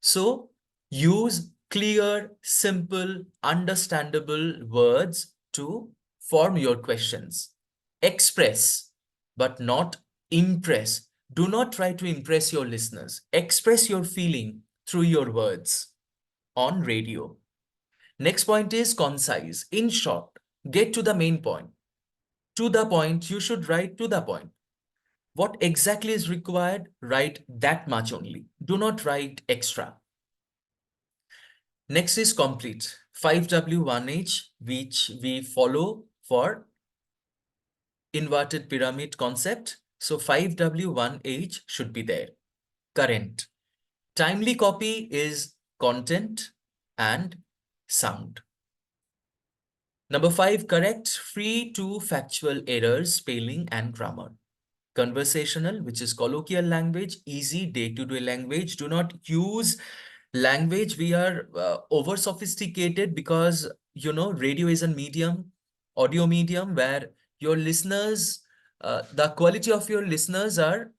So use clear, simple, understandable words to form your questions. Express, but not impress. Do not try to impress your listeners. Express your feeling through your words on radio. Next point is concise. In short, get to the main point. To the point, you should write to the point. What exactly is required, write that much only. Do not write extra. Next is complete. 5W1H, which we follow for inverted pyramid concept. So 5W1H should be there. Current. Timely copy is content and sound. Number 5, correct, free to factual errors, spelling and grammar. Conversational, which is colloquial language, easy day-to-day language. Do not use language we are over sophisticated, because radio is a medium, audio medium, where your listeners, the quality of your listeners are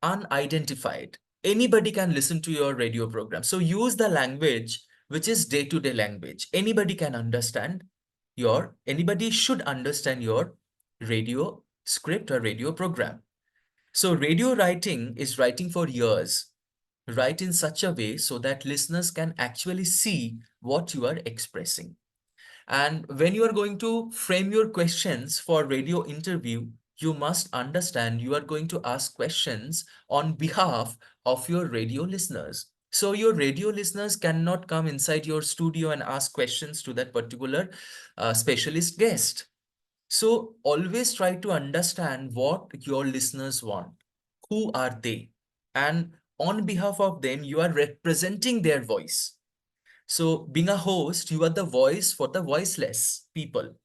unidentified. Anybody can listen to your radio program. So use the language which is day-to-day language. Anybody should understand your radio script or radio program. So radio writing is writing for ears. Write in such a way so that listeners can actually see what you are expressing. And when you are going to frame your questions for radio interview, you must understand you are going to ask questions on behalf of your radio listeners. So your radio listeners cannot come inside your studio and ask questions to that particular specialist guest. So always try to understand what your listeners want. Who are they? And on behalf of them, you are representing their voice. So being a host, you are the voice for the voiceless people.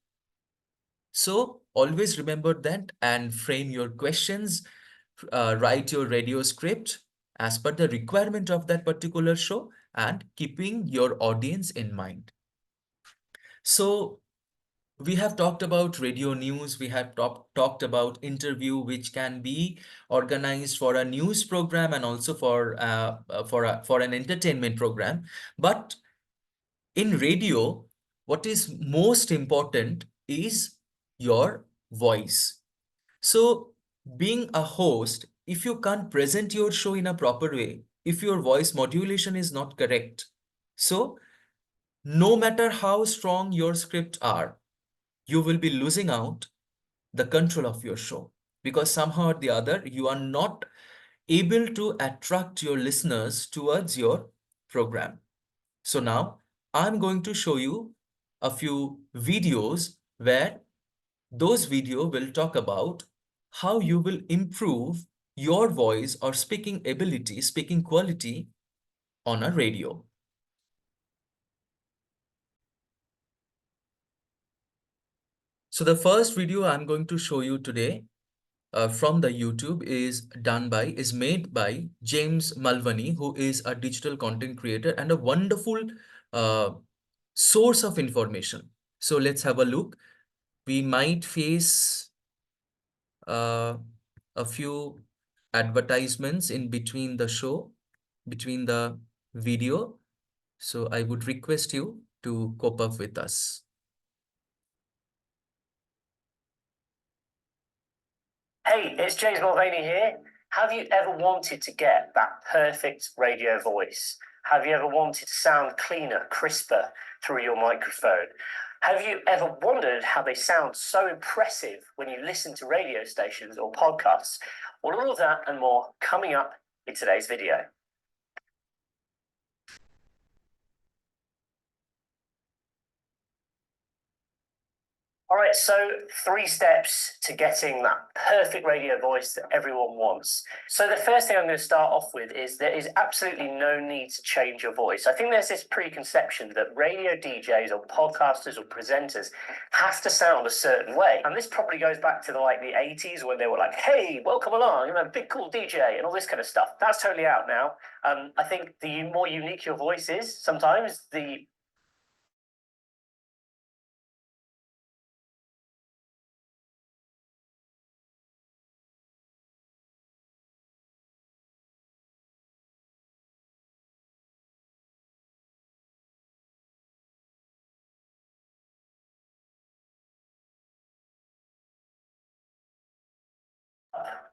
So always remember that and frame your questions, write your radio script as per the requirement of that particular show and keeping your audience in mind. So we have talked about radio news. We have talked about interview, which can be organized for a news program and also for an entertainment program. But in radio, what is most important is your voice. So being a host, if you can't present your show in a proper way, if your voice modulation is not correct, so no matter how strong your script are, you will be losing out the control of your show, because somehow or the other you are not able to attract your listeners towards your program. So now I'm going to show you a few videos where those video will talk about how you will improve your voice or speaking ability, speaking quality on a radio. So the first video I'm going to show you today from the YouTube is made by James Malvani, who is a digital content creator and a wonderful uh, source of information. So let's have a look. We might face uh, a few advertisements in between the show, between the video. So I would request you to cope up with us. Hey, it's James Mulvaney here. Have you ever wanted to get that perfect radio voice? Have you ever wanted to sound cleaner, crisper through your microphone? Have you ever wondered how they sound so impressive when you listen to radio stations or podcasts? Well, all of that and more coming up in today's video. All right, so 3 steps to getting that perfect radio voice that everyone wants. So the first thing I'm going to start off with is there is absolutely no need to change your voice. I think there's this preconception that radio DJs or podcasters or presenters have to sound a certain way. And this probably goes back to the 80s when they were like, hey, welcome along, I'm a big cool DJ and all this kind of stuff. That's totally out now. I think the more unique your voice is, sometimes the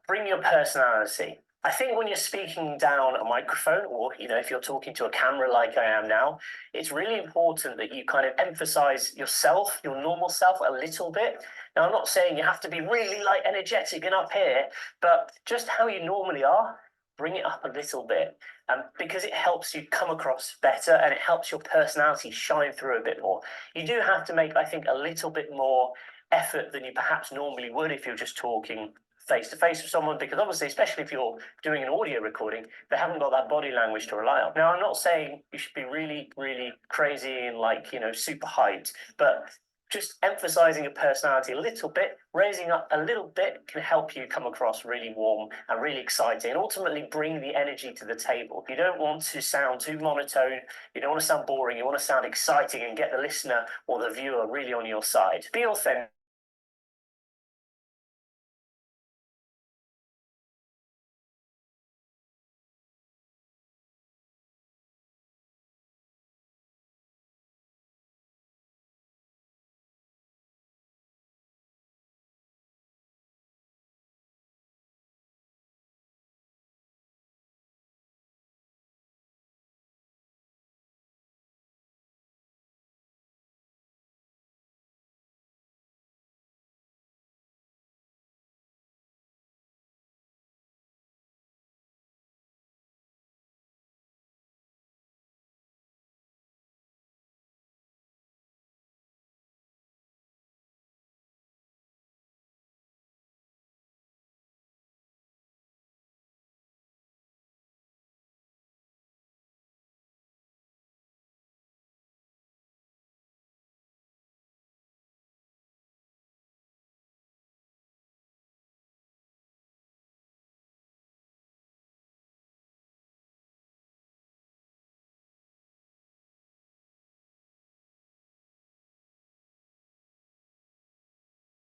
bring your personality. I think when you're speaking down a microphone or, if you're talking to a camera like I am now, it's really important that you kind of emphasize yourself, your normal self a little bit. Now, I'm not saying you have to be really energetic and up here, but just how you normally are, bring it up a little bit because it helps you come across better and it helps your personality shine through a bit more. You do have to make, I think, a little bit more effort than you perhaps normally would if you're just talking face to face with someone, because obviously, especially if you're doing an audio recording, they haven't got that body language to rely on. Now, I'm not saying you should be really, really crazy and super hyped, but just emphasizing your personality a little bit, raising up a little bit can help you come across really warm and really exciting and ultimately bring the energy to the table. You don't want to sound too monotone. You don't want to sound boring. You want to sound exciting and get the listener or the viewer really on your side. Be authentic.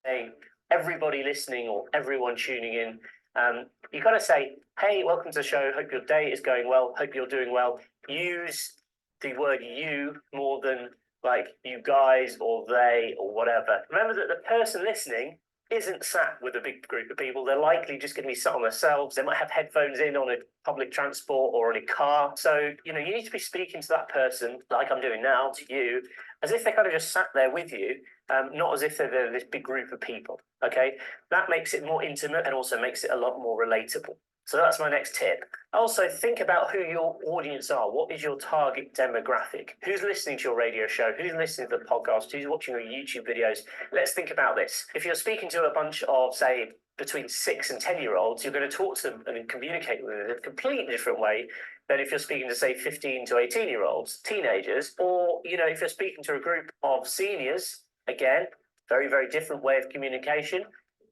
Hey, everybody listening or everyone tuning in, you got to say, hey, welcome to the show. Hope your day is going well. Hope you're doing well. Use the word you more than you guys or they or whatever. Remember that the person listening isn't sat with a big group of people. They're likely just going to be sat on themselves. They might have headphones in on a public transport or in a car. So, you need to be speaking to that person like I'm doing now to you, as if they kind of just sat there with you, not as if they're this big group of people. Okay, that makes it more intimate and also makes it a lot more relatable. So that's my next tip. Also, think about who your audience are. What is your target demographic? Who's listening to your radio show? Who's listening to the podcast? Who's watching your YouTube videos? Let's think about this. If you're speaking to a bunch of, say, between 6 and 10-year-olds, you're going to talk to them and communicate with them in a completely different way than if you're speaking to, say, 15 to 18-year-olds, teenagers, or, if you're speaking to a group of seniors, again, very, very different way of communication.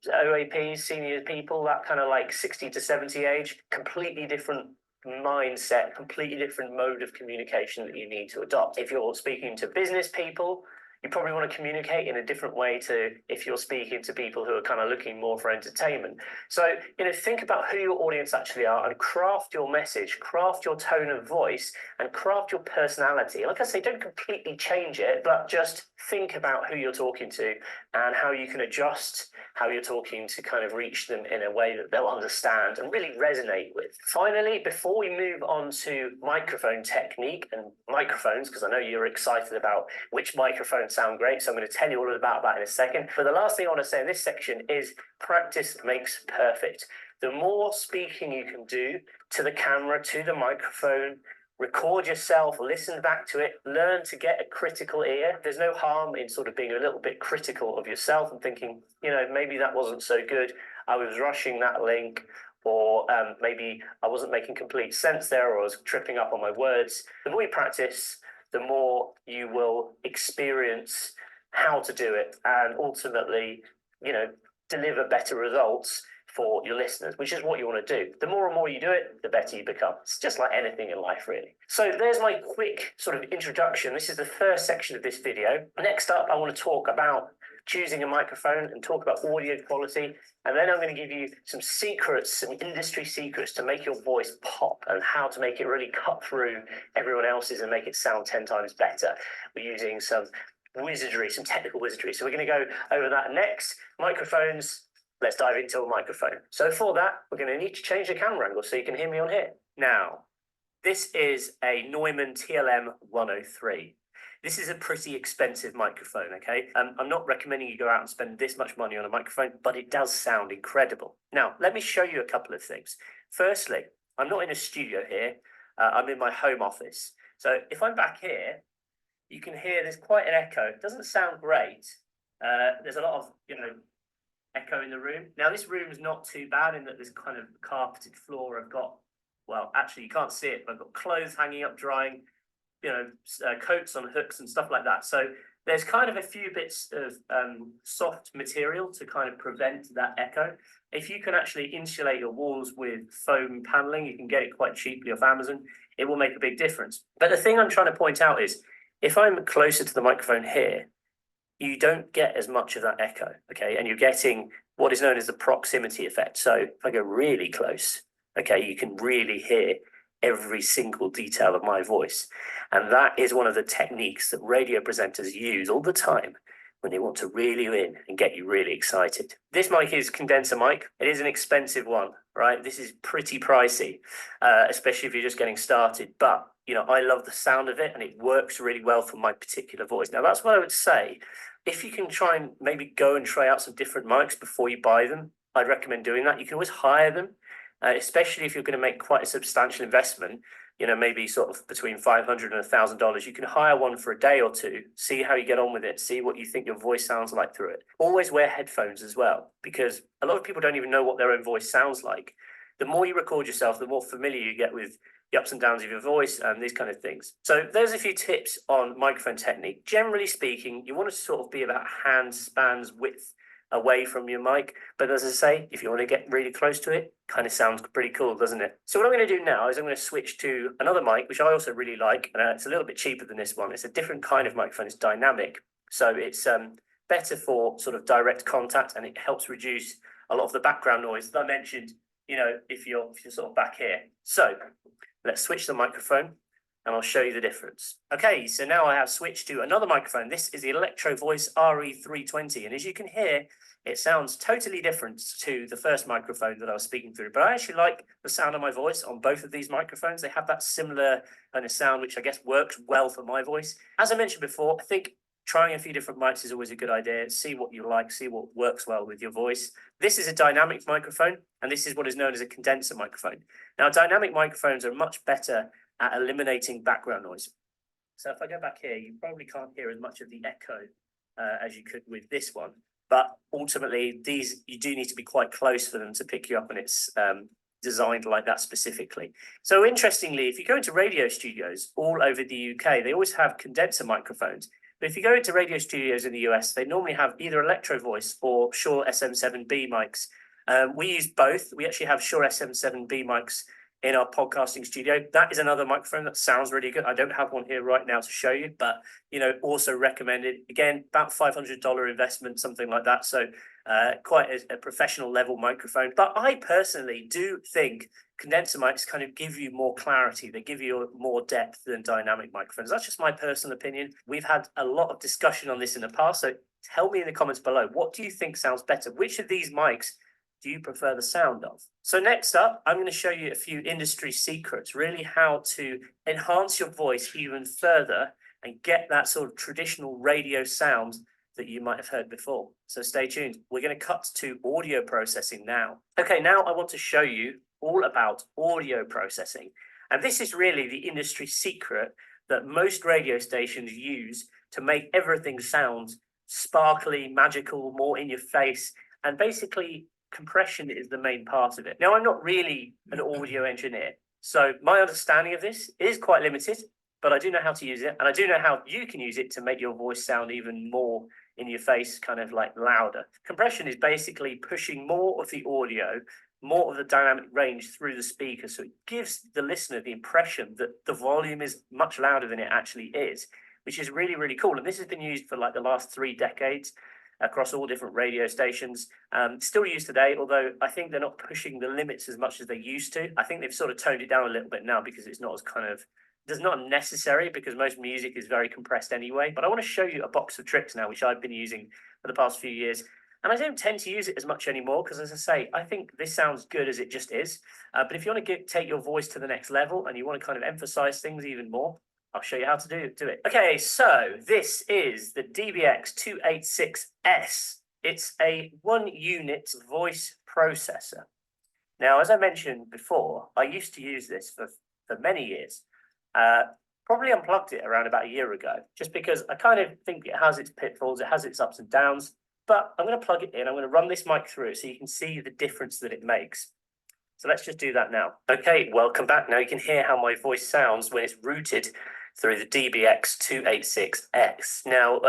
OAPs, senior people, that kind of like 60 to 70 age, completely different mindset, completely different mode of communication that you need to adopt. If you're speaking to business people, you probably want to communicate in a different way to if you're speaking to people who are kind of looking more for entertainment. So, think about who your audience actually are and craft your message, craft your tone of voice, and craft your personality. Like I say, don't completely change it, but just think about who you're talking to and how you can adjust how you're talking to kind of reach them in a way that they'll understand and really resonate with. Finally, before we move on to microphone technique and microphones, because I know you're excited about which microphones sound great, so I'm going to tell you all about that in a second. But the last thing I want to say in this section is practice makes perfect. The more speaking you can do to the camera, to the microphone, record yourself, listen back to it, learn to get a critical ear. There's no harm in sort of being a little bit critical of yourself and thinking, maybe that wasn't so good. I was rushing that link, or maybe I wasn't making complete sense there, or I was tripping up on my words. The more you practice, the more you will experience how to do it and ultimately, deliver better results for your listeners, which is what you want to do. The more and more you do it, the better you become. It's just like anything in life, really. So there's my quick sort of introduction. This is the first section of this video. Next up, I want to talk about choosing a microphone and talk about audio quality. And then I'm going to give you some secrets, some industry secrets to make your voice pop and how to make it really cut through everyone else's and make it sound 10 times better. We're using some wizardry, some technical wizardry. So we're going to go over that next. Microphones. Let's dive into a microphone. So for that, we're going to need to change the camera angle so you can hear me on here. Now, this is a Neumann TLM 103. This is a pretty expensive microphone, okay? I'm not recommending you go out and spend this much money on a microphone, but it does sound incredible. Now, let me show you a couple of things. Firstly, I'm not in a studio here. I'm in my home office. So if I'm back here, you can hear there's quite an echo. It doesn't sound great. There's a lot of, echo in the room. Now, this room is not too bad in that there's kind of carpeted floor. I've got, well, actually, you can't see it, but I've got clothes hanging up drying, coats on hooks and stuff like that. So there's kind of a few bits of soft material to kind of prevent that echo. If you can actually insulate your walls with foam paneling, you can get it quite cheaply off Amazon. It will make a big difference. But the thing I'm trying to point out is, if I'm closer to the microphone here, you don't get as much of that echo, okay? And you're getting what is known as the proximity effect. So if I go really close, okay, you can really hear every single detail of my voice. And that is one of the techniques that radio presenters use all the time when they want to reel you in and get you really excited. This mic is condenser mic. It is an expensive one, right? This is pretty pricey, especially if you're just getting started. But, I love the sound of it and it works really well for my particular voice. Now, that's what I would say. If you can try and maybe go and try out some different mics before you buy them, I'd recommend doing that. You can always hire them, especially if you're going to make quite a substantial investment, maybe sort of between $500 and $1,000. You can hire one for a day or two, see how you get on with it, see what you think your voice sounds like through it. Always wear headphones as well, because a lot of people don't even know what their own voice sounds like. The more you record yourself, the more familiar you get with the ups and downs of your voice and these kind of things. So there's a few tips on microphone technique. Generally speaking, you want to sort of be about hand spans width away from your mic. But as I say, if you want to get really close to it, kind of sounds pretty cool, doesn't it? So what I'm going to do now is I'm going to switch to another mic, which I also really like. It's a little bit cheaper than this one. It's a different kind of microphone. It's dynamic. So it's better for sort of direct contact, and it helps reduce a lot of the background noise that I mentioned, if you're sort of back here. So let's switch the microphone and I'll show you the difference. Okay, so now I have switched to another microphone. This is the Electro Voice RE320. And as you can hear, it sounds totally different to the first microphone that I was speaking through. But I actually like the sound of my voice on both of these microphones. They have that similar kind of sound, which I guess works well for my voice. As I mentioned before, I think Trying a few different mics is always a good idea. See what you like, see what works well with your voice. This is a dynamic microphone, and this is what is known as a condenser microphone. Now, dynamic microphones are much better at eliminating background noise. So if I go back here, you probably can't hear as much of the echo as you could with this one. But ultimately, these, you do need to be quite close for them to pick you up, and it's designed like that specifically. So interestingly, if you go into radio studios all over the UK, they always have condenser microphones. But if you go into radio studios in the US, they normally have either Electro Voice or Shure SM7B mics. We use both. We actually have Shure SM7B mics in our podcasting studio. That is another microphone that sounds really good. I don't have one here right now to show you, but also recommended. Again, about $500 investment, something like that. So quite a professional level microphone. But I personally do think condenser mics kind of give you more clarity. They give you more depth than dynamic microphones. That's just my personal opinion. We've had a lot of discussion on this in the past. So tell me in the comments below, what do you think sounds better? Which of these mics do you prefer the sound of? So next up, I'm going to show you a few industry secrets, really how to enhance your voice even further and get that sort of traditional radio sound that you might have heard before. So stay tuned. We're going to cut to audio processing now. Okay, now I want to show you all about audio processing. And this is really the industry secret that most radio stations use to make everything sound sparkly, magical, more in your face. And basically, compression is the main part of it. Now, I'm not really an audio engineer, so my understanding of this is quite limited, but I do know how to use it, and I do know how you can use it to make your voice sound even more in your face, kind of like louder. Compression is basically pushing more of the audio, more of the dynamic range through the speaker, so it gives the listener the impression that the volume is much louder than it actually is, which is really, really cool. And this has been used for like the last 3 decades across all different radio stations. Still used today, although I think they're not pushing the limits as much as they used to. I think they've sort of toned it down a little bit now because it's not as it's not necessary, because most music is very compressed anyway. But I want to show you a box of tricks now, which I've been using for the past few years. And I don't tend to use it as much anymore because, as I say, I think this sounds good as it just is. But if you want to take your voice to the next level and you want to kind of emphasize things even more, I'll show you how to do it. Okay, so this is the DBX286S. It's a 1-unit voice processor. Now, as I mentioned before, I used to use this for many years. Probably unplugged it around about a year ago, just because I kind of think it has its pitfalls, it has its ups and downs. But I'm going to plug it in. I'm going to run this mic through it so you can see the difference that it makes. So let's just do that now. Okay, welcome back. Now you can hear how my voice sounds when it's routed through the DBX286X. Now,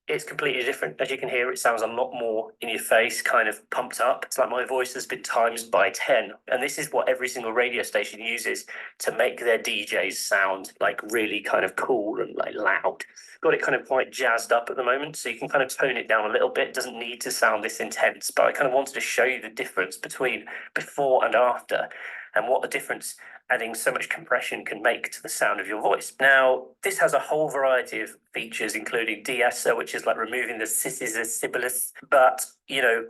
it's completely different. As you can hear, it sounds a lot more in your face, kind of pumped up. It's like my voice has been times by 10. And this is what every single radio station uses to make their DJs sound like really kind of cool and like loud. Got it kind of quite jazzed up at the moment, so you can kind of tone it down a little bit. It doesn't need to sound this intense, but I kind of wanted to show you the difference between before and after, and what the difference adding so much compression can make to the sound of your voice. Now, this has a whole variety of features, including de-esser, which is like removing the sisses and sibilants. But,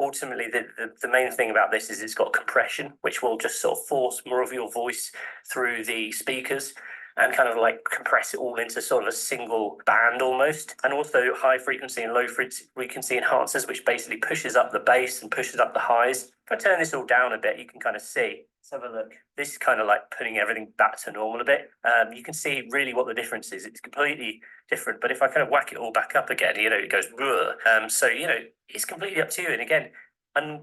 ultimately, the main thing about this is it's got compression, which will just sort of force more of your voice through the speakers and kind of like compress it all into sort of a single band almost. And also high frequency and low frequency enhancers, which basically pushes up the bass and pushes up the highs. If I turn this all down a bit, you can kind of see. Let's have a look. This is kind of like putting everything back to normal a bit. You can see really what the difference is. It's completely different. But if I kind of whack it all back up again, it goes, so, it's completely up to you. And again,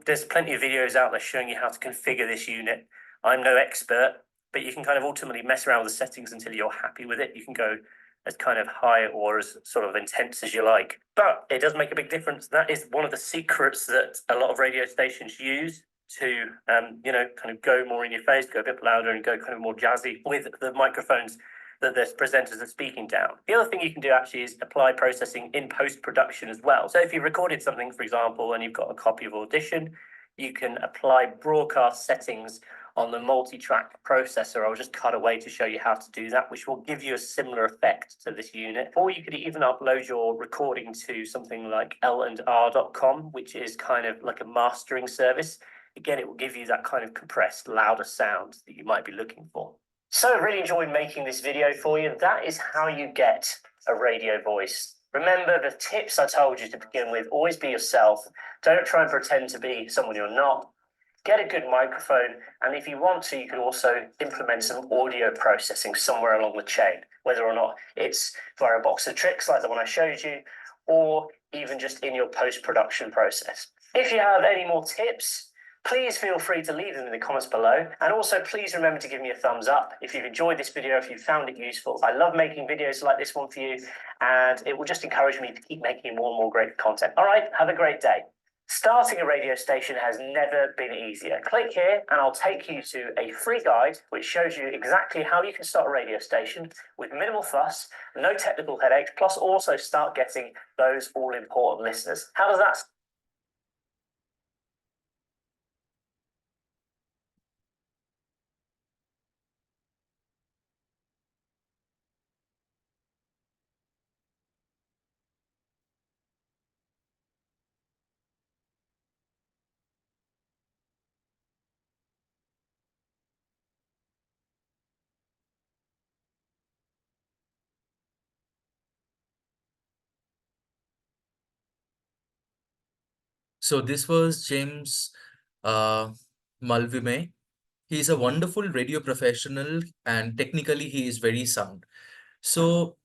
there's plenty of videos out there showing you how to configure this unit. I'm no expert, but you can kind of ultimately mess around with the settings until you're happy with it. You can go as kind of high or as sort of intense as you like. But it does make a big difference. That is one of the secrets that a lot of radio stations use to, kind of go more in your face, go a bit louder and go kind of more jazzy with the microphones that the presenters are speaking down. The other thing you can do actually is apply processing in post-production as well. So if you recorded something, for example, and you've got a copy of Audition, you can apply broadcast settings on the multi-track processor. I'll just cut away to show you how to do that, which will give you a similar effect to this unit. Or you could even upload your recording to something like L&R.com, which is kind of like a mastering service. Again, it will give you that kind of compressed, louder sound that you might be looking for. So I really enjoyed making this video for you. That is how you get a radio voice Remember the tips I told you to begin with. Always be yourself. Don't try and pretend to be someone you're not. Get a good microphone, and if you want to, you can also implement some audio processing somewhere along the chain, whether or not it's via a box of tricks like the one I showed you, or even just in your post-production process. If you have any more tips, please feel free to leave them in the comments below. And also, please remember to give me a thumbs up if you've enjoyed this video, if you found it useful. I love making videos like this one for you, and it will just encourage me to keep making more and more great content. All right, have a great day. Starting a radio station has never been easier. Click here and I'll take you to a free guide which shows you exactly how you can start a radio station with minimal fuss, no technical headaches, plus also start getting those all-important listeners. How does that So this was James uh, Malvime. He is a wonderful radio professional and technically he is very sound. So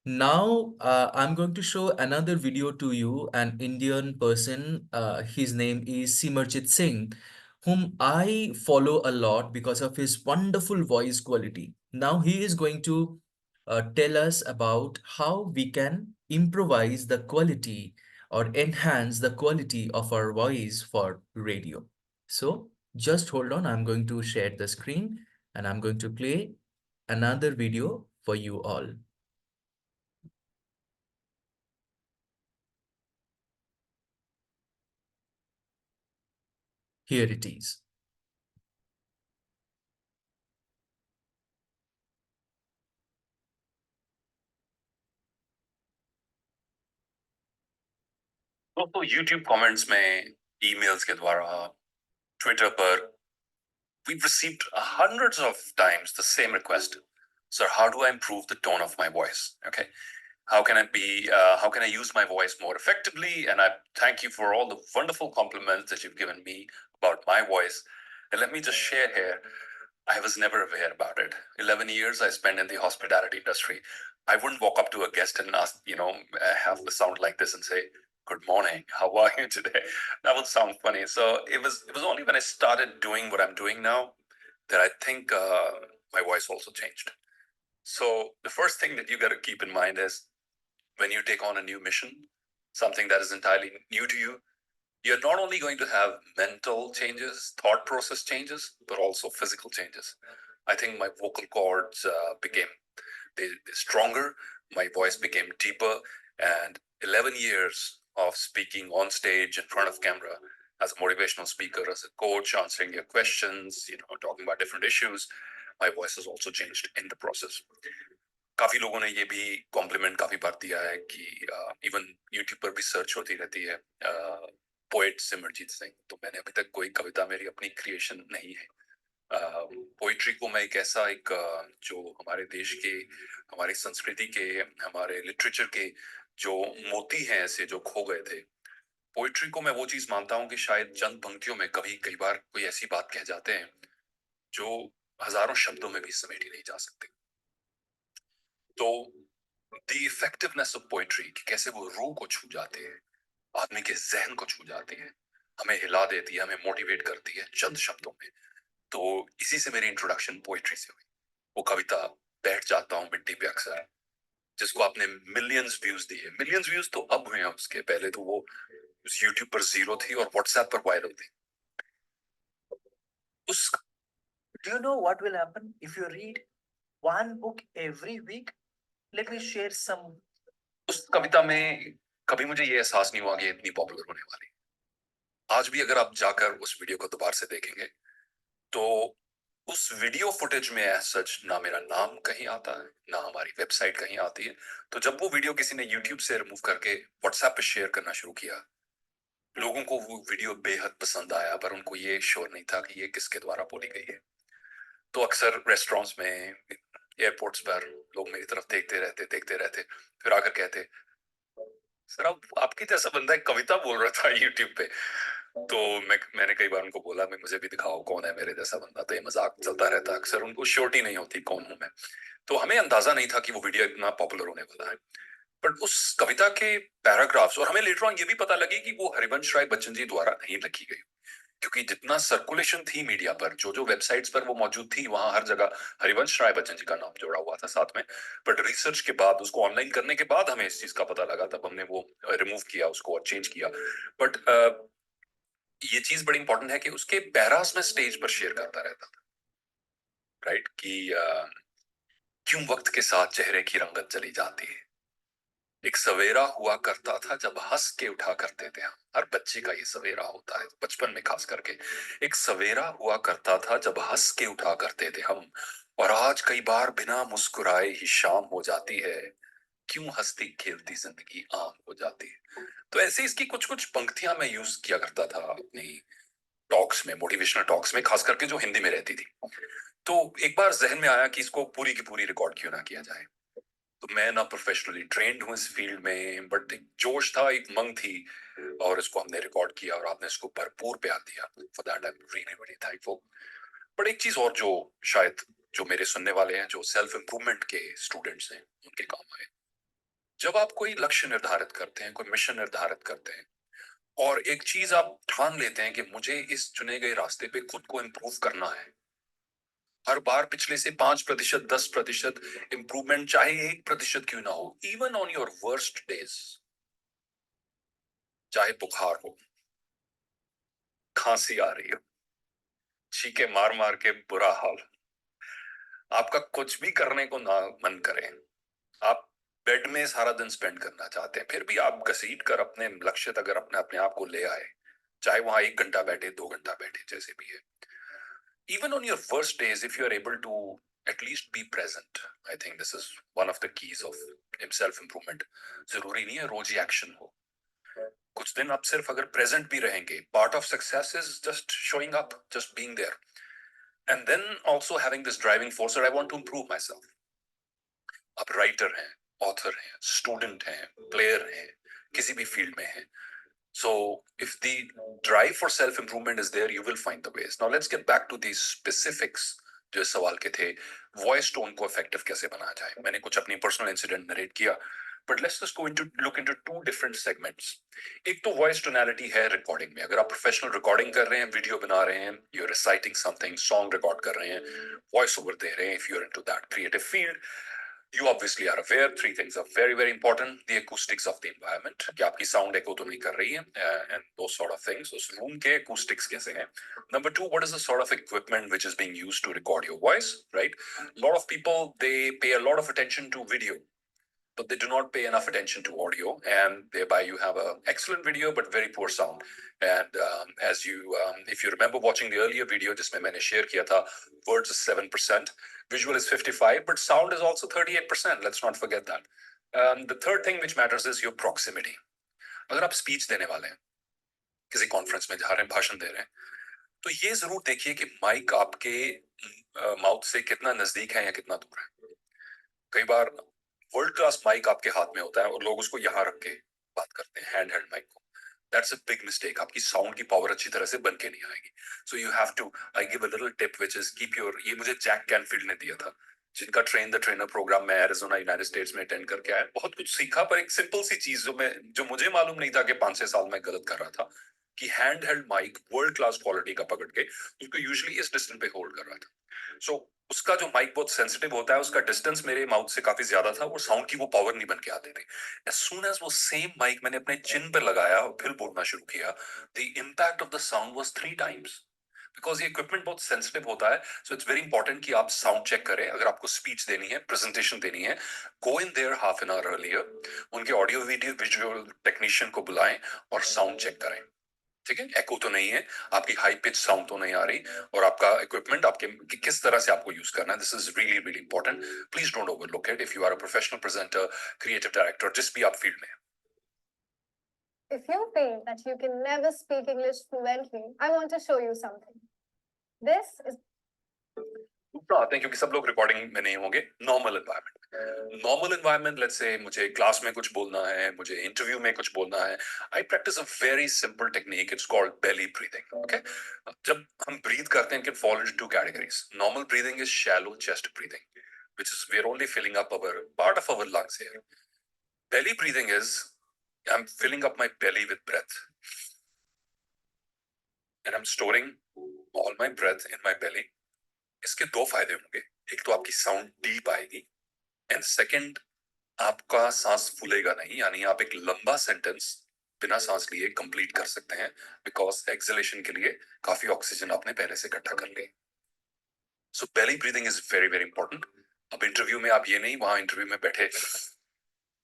now I'm going to show another video to you, an Indian person. His name is Simarjit Singh, whom I follow a lot because of his wonderful voice quality. Now he is going to tell us about how we can improvise the quality or enhance the quality of our voice for radio. So just hold on, I'm going to share the screen and I'm going to play another video for you all. Here it is. दोस्तों YouTube comments में emails के द्वारा Twitter पर we've received hundreds of times the same request. Sir, how do I improve the tone of my voice? Okay, how can I use my voice more effectively? And I thank you for all the wonderful compliments that you've given me about my voice. And let me just share here, I was never aware about it. 11 years I spent in the hospitality industry. I wouldn't walk up to a guest and ask, have a sound like this and say, "Good morning, how are you today?" That would sound funny. So it was only when I started doing what I'm doing now that I think my voice also changed. So the first thing that you got to keep in mind is when you take on a new mission, something that is entirely new to you, you're not only going to have mental changes, thought process changes, but also physical changes. I think my vocal cords became stronger, my voice became deeper, and 11 years of speaking on stage in front of camera as a motivational speaker, as a coach, answering your questions, talking about different issues, my voice has also changed in the process. काफी लोगों ने ये भी complement काफी बार दिया है कि even YouTube पर भी सर्च होती रहती है पोएट सिमरजीत सिंह, तो मैंने अभी तक कोई कविता मेरी अपनी क्रिएशन नहीं है. पोइट्री को मैं एक जो हमारे देश के, हमारी संस्कृति के, हमारे लिटरेचर के जो मोती हैं ऐसे जो खो गए थे, पोइट्री को मैं वो चीज मानता हूँ कि शायद चंद पंक्तियों में कई बार कोई ऐसी बात कह जाते हैं जो हजारों शब्दों में भी समेटी नहीं जा सकती. तो द इफेक्टिवनेस ऑफ पोइट्री, कि कैसे वो रूह को छू जाती है, आदमी के जहन को छू जाती है, हमें हिला देती है, हमें मोटिवेट करती है चंद शब्दों में. तो इसी से मेरी इंट्रोडक्शन पोइट्री से हुई. वो कविता बैठ जाता हूँ मिट्टी पे अक्सर, जिसको आपने मिलियंस व्यूज दिए. मिलियंस व्यूज तो अब हुए हैं, उसके पहले तो वो यूट्यूब पर 0 थी और व्हाट्सएप पर वायरल थी. उस Do you know what will happen if you read one book every week? Let me share some. उस कविता में कभी मुझे ये एहसास नहीं हुआ कि इतनी पॉपुलर होने वाली. आज भी अगर आप जाकर उस वीडियो को दोबारा से देखेंगे तो उस वीडियो फुटेज में सच ना मेरा नाम कहीं आता है, ना हमारी वेबसाइट कहीं आती है. तो जब वो वीडियो किसी ने यूट्यूब से रिमूव करके व्हाट्सएप पे शेयर करना शुरू किया, लोगों को वो वीडियो बेहद पसंद आया, पर उनको ये श्योर नहीं था कि ये किसके द्वारा बोली गई है. तो अक्सर रेस्टोरेंट्स में, एयरपोर्ट्स पर लोग मेरी तरफ देखते रहते, फिर आकर कहते, सर आप आपकी जैसा बंदा एक कविता बोल रहा था यूट्यूब पे, तो मैंने कई बार उनको बोला मैं मुझे भी दिखाओ कौन है मेरे जैसा बंदा, तो ये मजाक चलता रहता है अक्सर, उनको श्योरिटी नहीं होती कौन हूं मैं। तो हमें अंदाजा नहीं था कि वो वीडियो इतना पॉपुलर होने वाला है। बट उस कविता के पैराग्राफ्स, और हमें लेटर ऑन ये भी पता लगी कि वो हरिवंश राय बच्चन जी द्वारा नहीं लिखी गई, क्योंकि जितना सर्कुलेशन थी मीडिया पर, जो जो वेबसाइट्स पर वो मौजूद थी, वहां हर जगह हरिवंश राय बच्चन जी का नाम जोड़ा हुआ था साथ में। बट रिसर्च के बाद, उसको ऑनलाइन करने के बाद हमें इस चीज का पता लगा, तब हमने वो रिमूव किया उसको और चेंज किया। बट ये चीज बड़ी इंपॉर्टेंट है कि उसके पैरास में स्टेज पर शेयर करता रहता था, राइट, कि क्यों वक्त के साथ चेहरे की रंगत चली जाती है, एक सवेरा हुआ करता था जब हंस के उठा करते थे हम। हर बच्चे का ये सवेरा होता है बचपन में खास करके। एक सवेरा हुआ करता था जब हंस के उठा करते थे हम, और आज कई बार बिना मुस्कुराए ही शाम हो जाती है, क्यों हंसती खेलती जिंदगी आम हो जाती है। तो ऐसे इसकी कुछ कुछ पंक्तियां मैं यूज किया करता था अपनी टॉक्स में, मोटिवेशनल टॉक्स में, खास करके जो हिंदी में रहती थी। तो एक बार जहन में आया कि इसको पूरी की पूरी रिकॉर्ड क्यों ना किया जाए। तो मैं ना प्रोफेशनली ट्रेंड हूँ इस फील्ड में, बट एक जोश था, एक मंग थी, और इसको हमने रिकॉर्ड किया और आपने इसको भरपूर प्यार दिया। For that I am really very thankful. But एक चीज और जो शायद जो मेरे सुनने वाले हैं, जो सेल्फ इंप्रूवमेंट के स्टूडेंट्स हैं, उनके काम आए, जब आप कोई लक्ष्य निर्धारित करते हैं, कोई मिशन निर्धारित करते हैं, और एक चीज आप ठान लेते हैं कि मुझे इस चुने गए रास्ते पे खुद को इम्प्रूव करना है, हर बार पिछले से 5%, 10% इंप्रूवमेंट, चाहे 1% क्यों ना हो, even on your worst days, चाहे बुखार हो, खांसी आ रही हो, छींके मार मार के बुरा हाल, आपका कुछ भी करने को ना मन करे, आप बेड में सारा दिन स्पेंड करना चाहते हैं, फिर भी आप घसीट कर अपने लक्ष्य तक अगर अपने अपने आप को ले आए, चाहे वहां 1 घंटा बैठे, 2 घंटा बैठे, जैसे भी है, even on your worst days, if you are able to at least be present, I think this is one of the keys of self improvement. जरूरी नहीं है रोज ही एक्शन हो, कुछ दिन आप सिर्फ अगर प्रेजेंट भी रहेंगे, part of success is just showing up, just being there, and then also having this driving force that I want to improve myself. आप राइटर हैं, ऑथर हैं, स्टूडेंट हैं, प्लेयर हैं, किसी भी फील्ड में हैं, so if the drive for self improvement is there, you will find the ways. Now let's get back to these specifics जो इस सवाल के थे, वॉइस टोन को इफेक्टिव कैसे बनाया जाए। मैंने कुछ अपनी पर्सनल इंसिडेंट नरेट किया, but let's just go into look into two different segments. एक तो वॉइस टोनैलिटी है रिकॉर्डिंग में, अगर आप प्रोफेशनल रिकॉर्डिंग कर रहे हैं, वीडियो बना रहे हैं, you are reciting something, song record कर रहे हैं, वॉइस ओवर दे रहे हैं, if you are into that creative field, you obviously are aware three things are very very important: the acoustics of the environment, कि आपकी साउंड एको तो नहीं कर रही है, and those sort of things, उस रूम के acoustics कैसे हैं. Number two, what is the sort of equipment which is being used to record your voice, right? A lot of people, they pay a lot of attention to video, but they do not pay enough attention to audio, and thereby you have an excellent video but very poor sound. And as you if you remember watching the earlier video जिसमें मैंने share किया था, words is 7%, visual is 55%, but sound is also 38%. Let's not forget that. The third thing which matters is your proximity. अगर आप speech देने वाले हैं, किसी कॉन्फ्रेंस में जा रहे हैं, भाषण दे रहे हैं, तो ये जरूर देखिए कि माइक आपके माउथ से कितना नजदीक है या कितना दूर है। कई बार वर्ल्ड क्लास माइक आपके हाथ में होता है और लोग उसको यहाँ रख के बात करते हैं, हैंड हेल्ड माइक को। दैट्स अ बिग मिस्टेक, आपकी साउंड की पावर अच्छी तरह से बन के नहीं आएगी। So you have to, I give a little tip which is keep your, ये मुझे जैक कैनफील्ड ने दिया था, जिनका ट्रेन द ट्रेनर प्रोग्राम में एरिजोना यूनाइटेड स्टेट्स में अटेंड करके आया, बहुत कुछ सीखा, पर एक सिंपल सी चीज जो मुझे मालूम नहीं था कि 5-6 साल में गलत कर रहा था, कि hand held mic world class quality का पकड़ के उसको यूजुअली इस डिस्टेंस पे होल्ड कर रहा था। सो उसका जो माइक बहुत सेंसिटिव होता है, उसका डिस्टेंस मेरे माउथ से काफी ज्यादा था, और साउंड की वो पावर नहीं बन के आती थी। एज सून एज वो सेम माइक मैंने अपने चिन पे लगाया और फिर बोलना शुरू किया, the impact of the sound was 3 times, because ये इक्विपमेंट बहुत सेंसिटिव होता है। सो इट्स वेरी इंपॉर्टेंट कि आप साउंड चेक करें, अगर आपको स्पीच देनी है, प्रेजेंटेशन देनी है, go in there half an hour earlier, उनके ऑडियो वीडियो विजुअल टेक्नीशियन को बुलाएं और साउंड चेक करें, ठीक है, एको तो नहीं है, आपकी हाई पिच साउंड तो नहीं आ रही, और आपका इक्विपमेंट आपके किस तरह से आपको यूज करना है, this is really really important. Please don't overlook it if you are a professional presenter, creative director, जिस भी आप फील्ड में। If you feel that you can never speak English fluently, I want to show you something. This is दूसरा आते हैं, क्योंकि सब लोग रिकॉर्डिंग में नहीं होंगे, नॉर्मल एनवायरनमेंट में। नॉर्मल एनवायरनमेंट, लेट्स से मुझे क्लास में कुछ बोलना है, मुझे इंटरव्यू में कुछ बोलना है, I practice a very simple technique, it's called belly breathing. Okay, जब हम ब्रीथ करते हैं, can fall into two categories. Normal breathing is shallow chest breathing, which is we're only filling up our part of our lungs here. Belly breathing is I'm filling up my belly with breath, and I'm storing all my breath in my belly. इसके दो फायदे होंगे. एक तो आपकी sound deep आएगी, and second आपका सांस फूलेगा नहीं, यानी आप एक लंबा सेंटेंस बिना सांस लिए कंप्लीट कर सकते हैं, बिकॉज एक्सलेशन के लिए काफी ऑक्सीजन आपने पहले से इकट्ठा कर ली. So belly breathing is very very important. अब इंटरव्यू में आप ये नहीं वहां इंटरव्यू में बैठे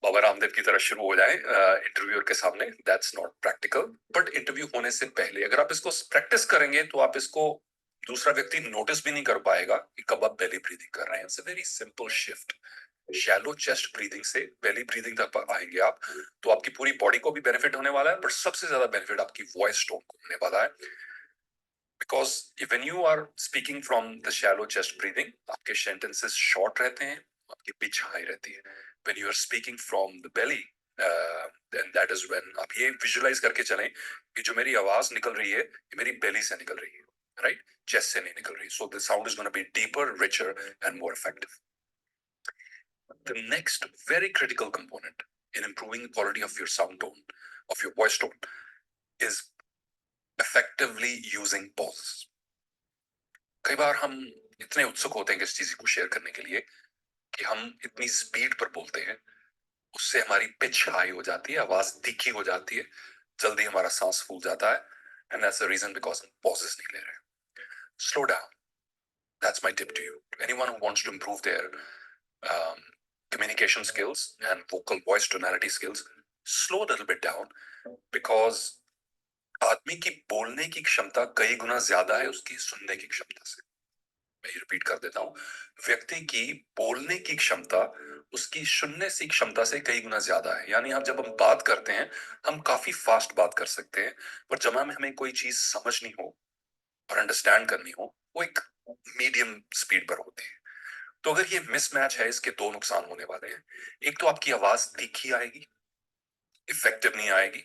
बाबा रामदेव की तरह शुरू हो जाए इंटरव्यूअर के सामने, that's not practical. But interview होने से पहले अगर आप इसको प्रैक्टिस करेंगे तो आप इसको दूसरा व्यक्ति नोटिस भी नहीं कर पाएगा कि कब आप बेली ब्रीदिंग कर रहे हैं. It's a very simple shift. Shallow chest breathing से बेली ब्रीदिंग तक आएंगे आप, तो आपकी पूरी बॉडी को भी बेनिफिट होने वाला है, पर सबसे ज्यादा बेनिफिट आपकी वॉइस टोन को होने वाला है. Because when you are speaking from the shallow chest breathing, आपके सेंटेंसेस शॉर्ट रहते हैं, आपकी पिच हाई रहती है. When you are speaking from the belly, then that is when आप ये विजुअलाइज करके चलें कि जो मेरी आवाज निकल रही है ये मेरी बेली से निकल रही है, राइट, चेस्ट से नहीं निकल रही. So the sound is gonna be deeper, richer and more effective. The next very critical component in improving the quality of your sound tone, of your voice tone, is effectively using pauses. कई बार हम इतने उत्सुक होते हैं किसी चीज को share करने के लिए कि हम इतनी स्पीड पर बोलते हैं, उससे हमारी पिच हाई हो जाती है, आवाज तीखी हो जाती है, जल्दी हमारा सांस फूल जाता है, and that's the reason because हम pauses नहीं ले रहे. Slow down. That's my tip to you. Anyone who wants to improve their communication skills and vocal voice tonality skills, slow a little bit down, because आदमी की बोलने की क्षमता कई गुना ज्यादा है उसकी सुनने की क्षमता से. मैं रिपीट कर देता हूं, व्यक्ति की बोलने की क्षमता उसकी सुनने की क्षमता से कई गुना ज्यादा है. यानी आप जब हम बात करते हैं हम काफी फास्ट बात कर सकते हैं, पर जब हमें कोई चीज समझनी हो और अंडरस्टैंड करनी हो वो एक मीडियम स्पीड पर होती है. तो अगर ये मिसमैच है, इसके दो नुकसान होने वाले हैं. एक तो आपकी आवाज तीखी आएगी, इफेक्टिव नहीं आएगी,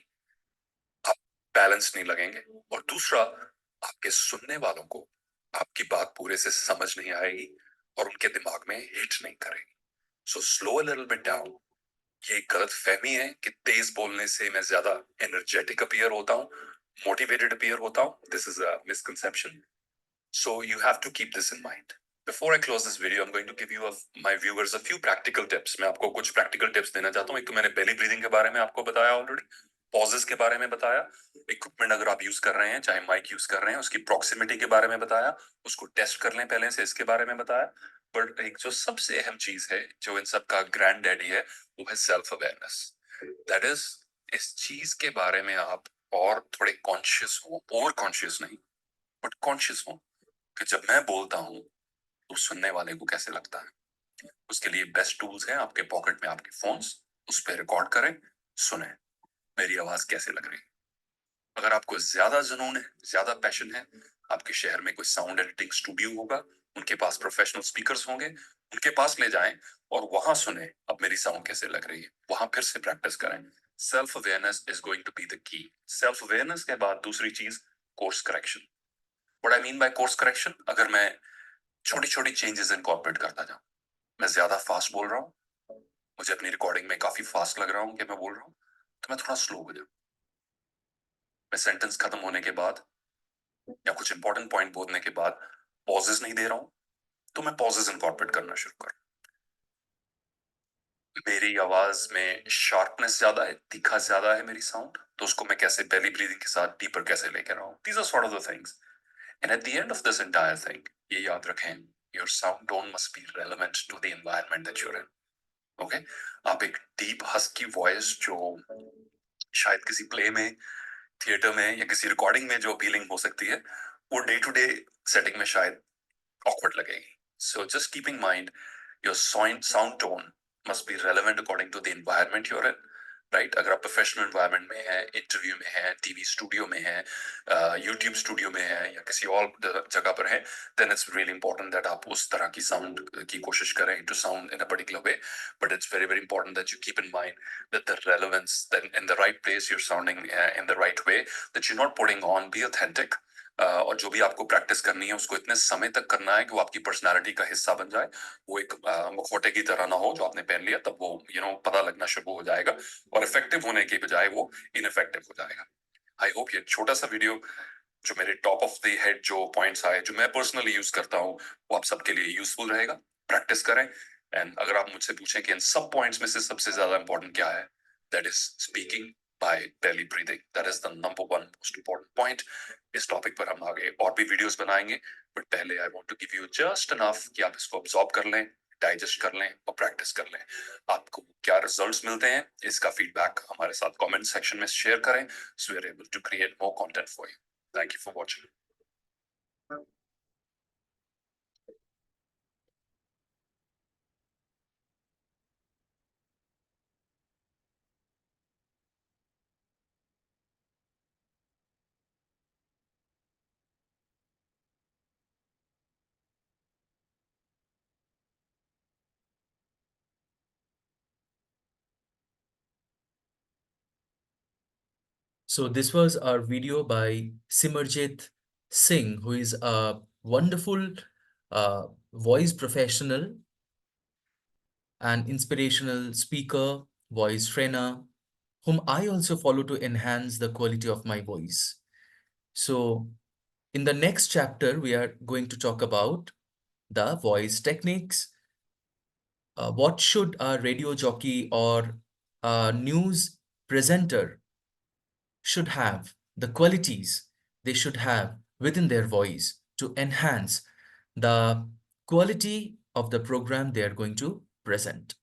आप बैलेंस नहीं लगेंगे, और दूसरा आपके सुनने वालों को आपकी बात पूरे से समझ नहीं आएगी और उनके दिमाग में हिट नहीं करेगी. So slow a little bit down. ये गलत फहमी है कि तेज बोलने से मैं ज्यादा एनर्जेटिक अपीयर होता हूं, मोटिवेटेड अपीयर होता हूं. This is a misconception. So you have to keep this in mind. Before I close this video, I'm going to give you my viewers a few practical tips. मैं आपको कुछ practical tips देना चाहता हूँ. एक तो मैंने belly breathing के बारे में आपको बताया already, pauses के बारे में बताया, equipment अगर आप use कर रहे हैं, चाहे mic use कर रहे हैं, उसकी proximity के बारे में बताया, उसको test कर लें पहले से, इसके बारे में बताया. But एक जो सबसे अहम चीज है, जो इन सब का granddaddy है, वो है self awareness. That is, इस चीज के बारे में आप और थोड़े conscious हो, over conscious नहीं, but conscious हो कि जब मैं बोलता हूं तो सुनने वाले को कैसे लगता है. उसके लिए बेस्ट टूल्स हैं आपके पॉकेट में, आपके फोन्स, उस पर रिकॉर्ड करें, सुने मेरी आवाज कैसे लग रही है. अगर आपको ज्यादा जुनून है, ज्यादा पैशन है, आपके शहर में कोई साउंड एडिटिंग स्टूडियो होगा, उनके पास प्रोफेशनल स्पीकर्स होंगे, उनके पास ले जाएं और वहां सुने अब मेरी साउंड कैसे लग रही है, वहां फिर से प्रैक्टिस करें. Self awareness is going to be the key. Self awareness के बाद दूसरी चीज, course correction. What I mean by course correction, अगर मैं छोटी छोटी चेंजेस इनकॉर्पोरेट करता जाऊं, मैं ज्यादा फास्ट बोल रहा हूं, मुझे अपनी रिकॉर्डिंग में काफी फास्ट लग रहा हूं कि मैं बोल रहा हूं, तो मैं थोड़ा स्लो हो जाऊं. मैं सेंटेंस खत्म होने के बाद या कुछ इंपॉर्टेंट पॉइंट बोलने के बाद पॉजेस नहीं दे रहा हूं, तो मैं पॉजेस इनकॉर्पोरेट करना शुरू कर. मेरी आवाज में शार्पनेस ज्यादा है, तीखा ज्यादा है मेरी साउंड, तो उसको मैं कैसे बेली ब्रीदिंग के साथ डीपर कैसे लेकर आऊं. These are sort of the things. And at the end of this entire thing, ये याद रखें, your sound tone must be relevant to the environment that you're in. Okay? आप एक deep husky voice जो शायद किसी play में, theatre में या किसी रिकॉर्डिंग में जो appealing हो सकती है, वो डे टू डे सेटिंग में शायद awkward लगेगी. So just keep in mind, your sound tone must be relevant according to the environment you're in. Right अगर आप प्रोफेशनल एनवायरनमेंट में है, इंटरव्यू में है, टीवी स्टूडियो में है, यूट्यूब स्टूडियो में है या किसी और जगह पर है, then it's really important that आप उस तरह की साउंड की कोशिश करें to sound in a particular way. But it's very very important that you keep in mind that the relevance, then in the right place you are sounding in the right way, that you not putting on, be authentic. और जो भी आपको practice करनी है उसको इतने समय तक करना है कि वो आपकी पर्सनालिटी का हिस्सा बन जाए. वो एक मुखौटे की तरह ना हो जो आपने पहन लिया तब वो पता लगना शुरू हो जाएगा और इफेक्टिव होने के बजाय वो इनइफेक्टिव हो जाएगा. आई होप ये छोटा सा वीडियो जो मेरे टॉप ऑफ द हेड जो पॉइंट्स आए जो मैं पर्सनली यूज करता हूँ वो आप सबके लिए यूजफुल रहेगा. प्रैक्टिस करें. एंड अगर आप मुझसे पूछें कि इन सब पॉइंट्स में से सबसे ज्यादा इंपॉर्टेंट क्या है, that is speaking by belly breathing. That is the number one most important point. इस टॉपिक पर हम आगे और भी वीडियोस बनाएंगे, बट पहले I want to give you just enough कि आप इसको अब्सॉर्ब कर लें, डाइजेस्ट कर लें और प्रैक्टिस कर लें. आपको क्या रिजल्ट्स मिलते हैं इसका फीडबैक हमारे साथ कमेंट सेक्शन में शेयर करें, so we are able to create more content for you. Thank you for watching. So this was our video by Simarjit Singh, who is a wonderful voice professional, an inspirational speaker, voice trainer, whom I also follow to enhance the quality of my voice. So in the next chapter, we are going to talk about the voice techniques. What should a radio jockey or a news presenter should have, the qualities they should have within their voice to enhance the quality of the program they are going to present.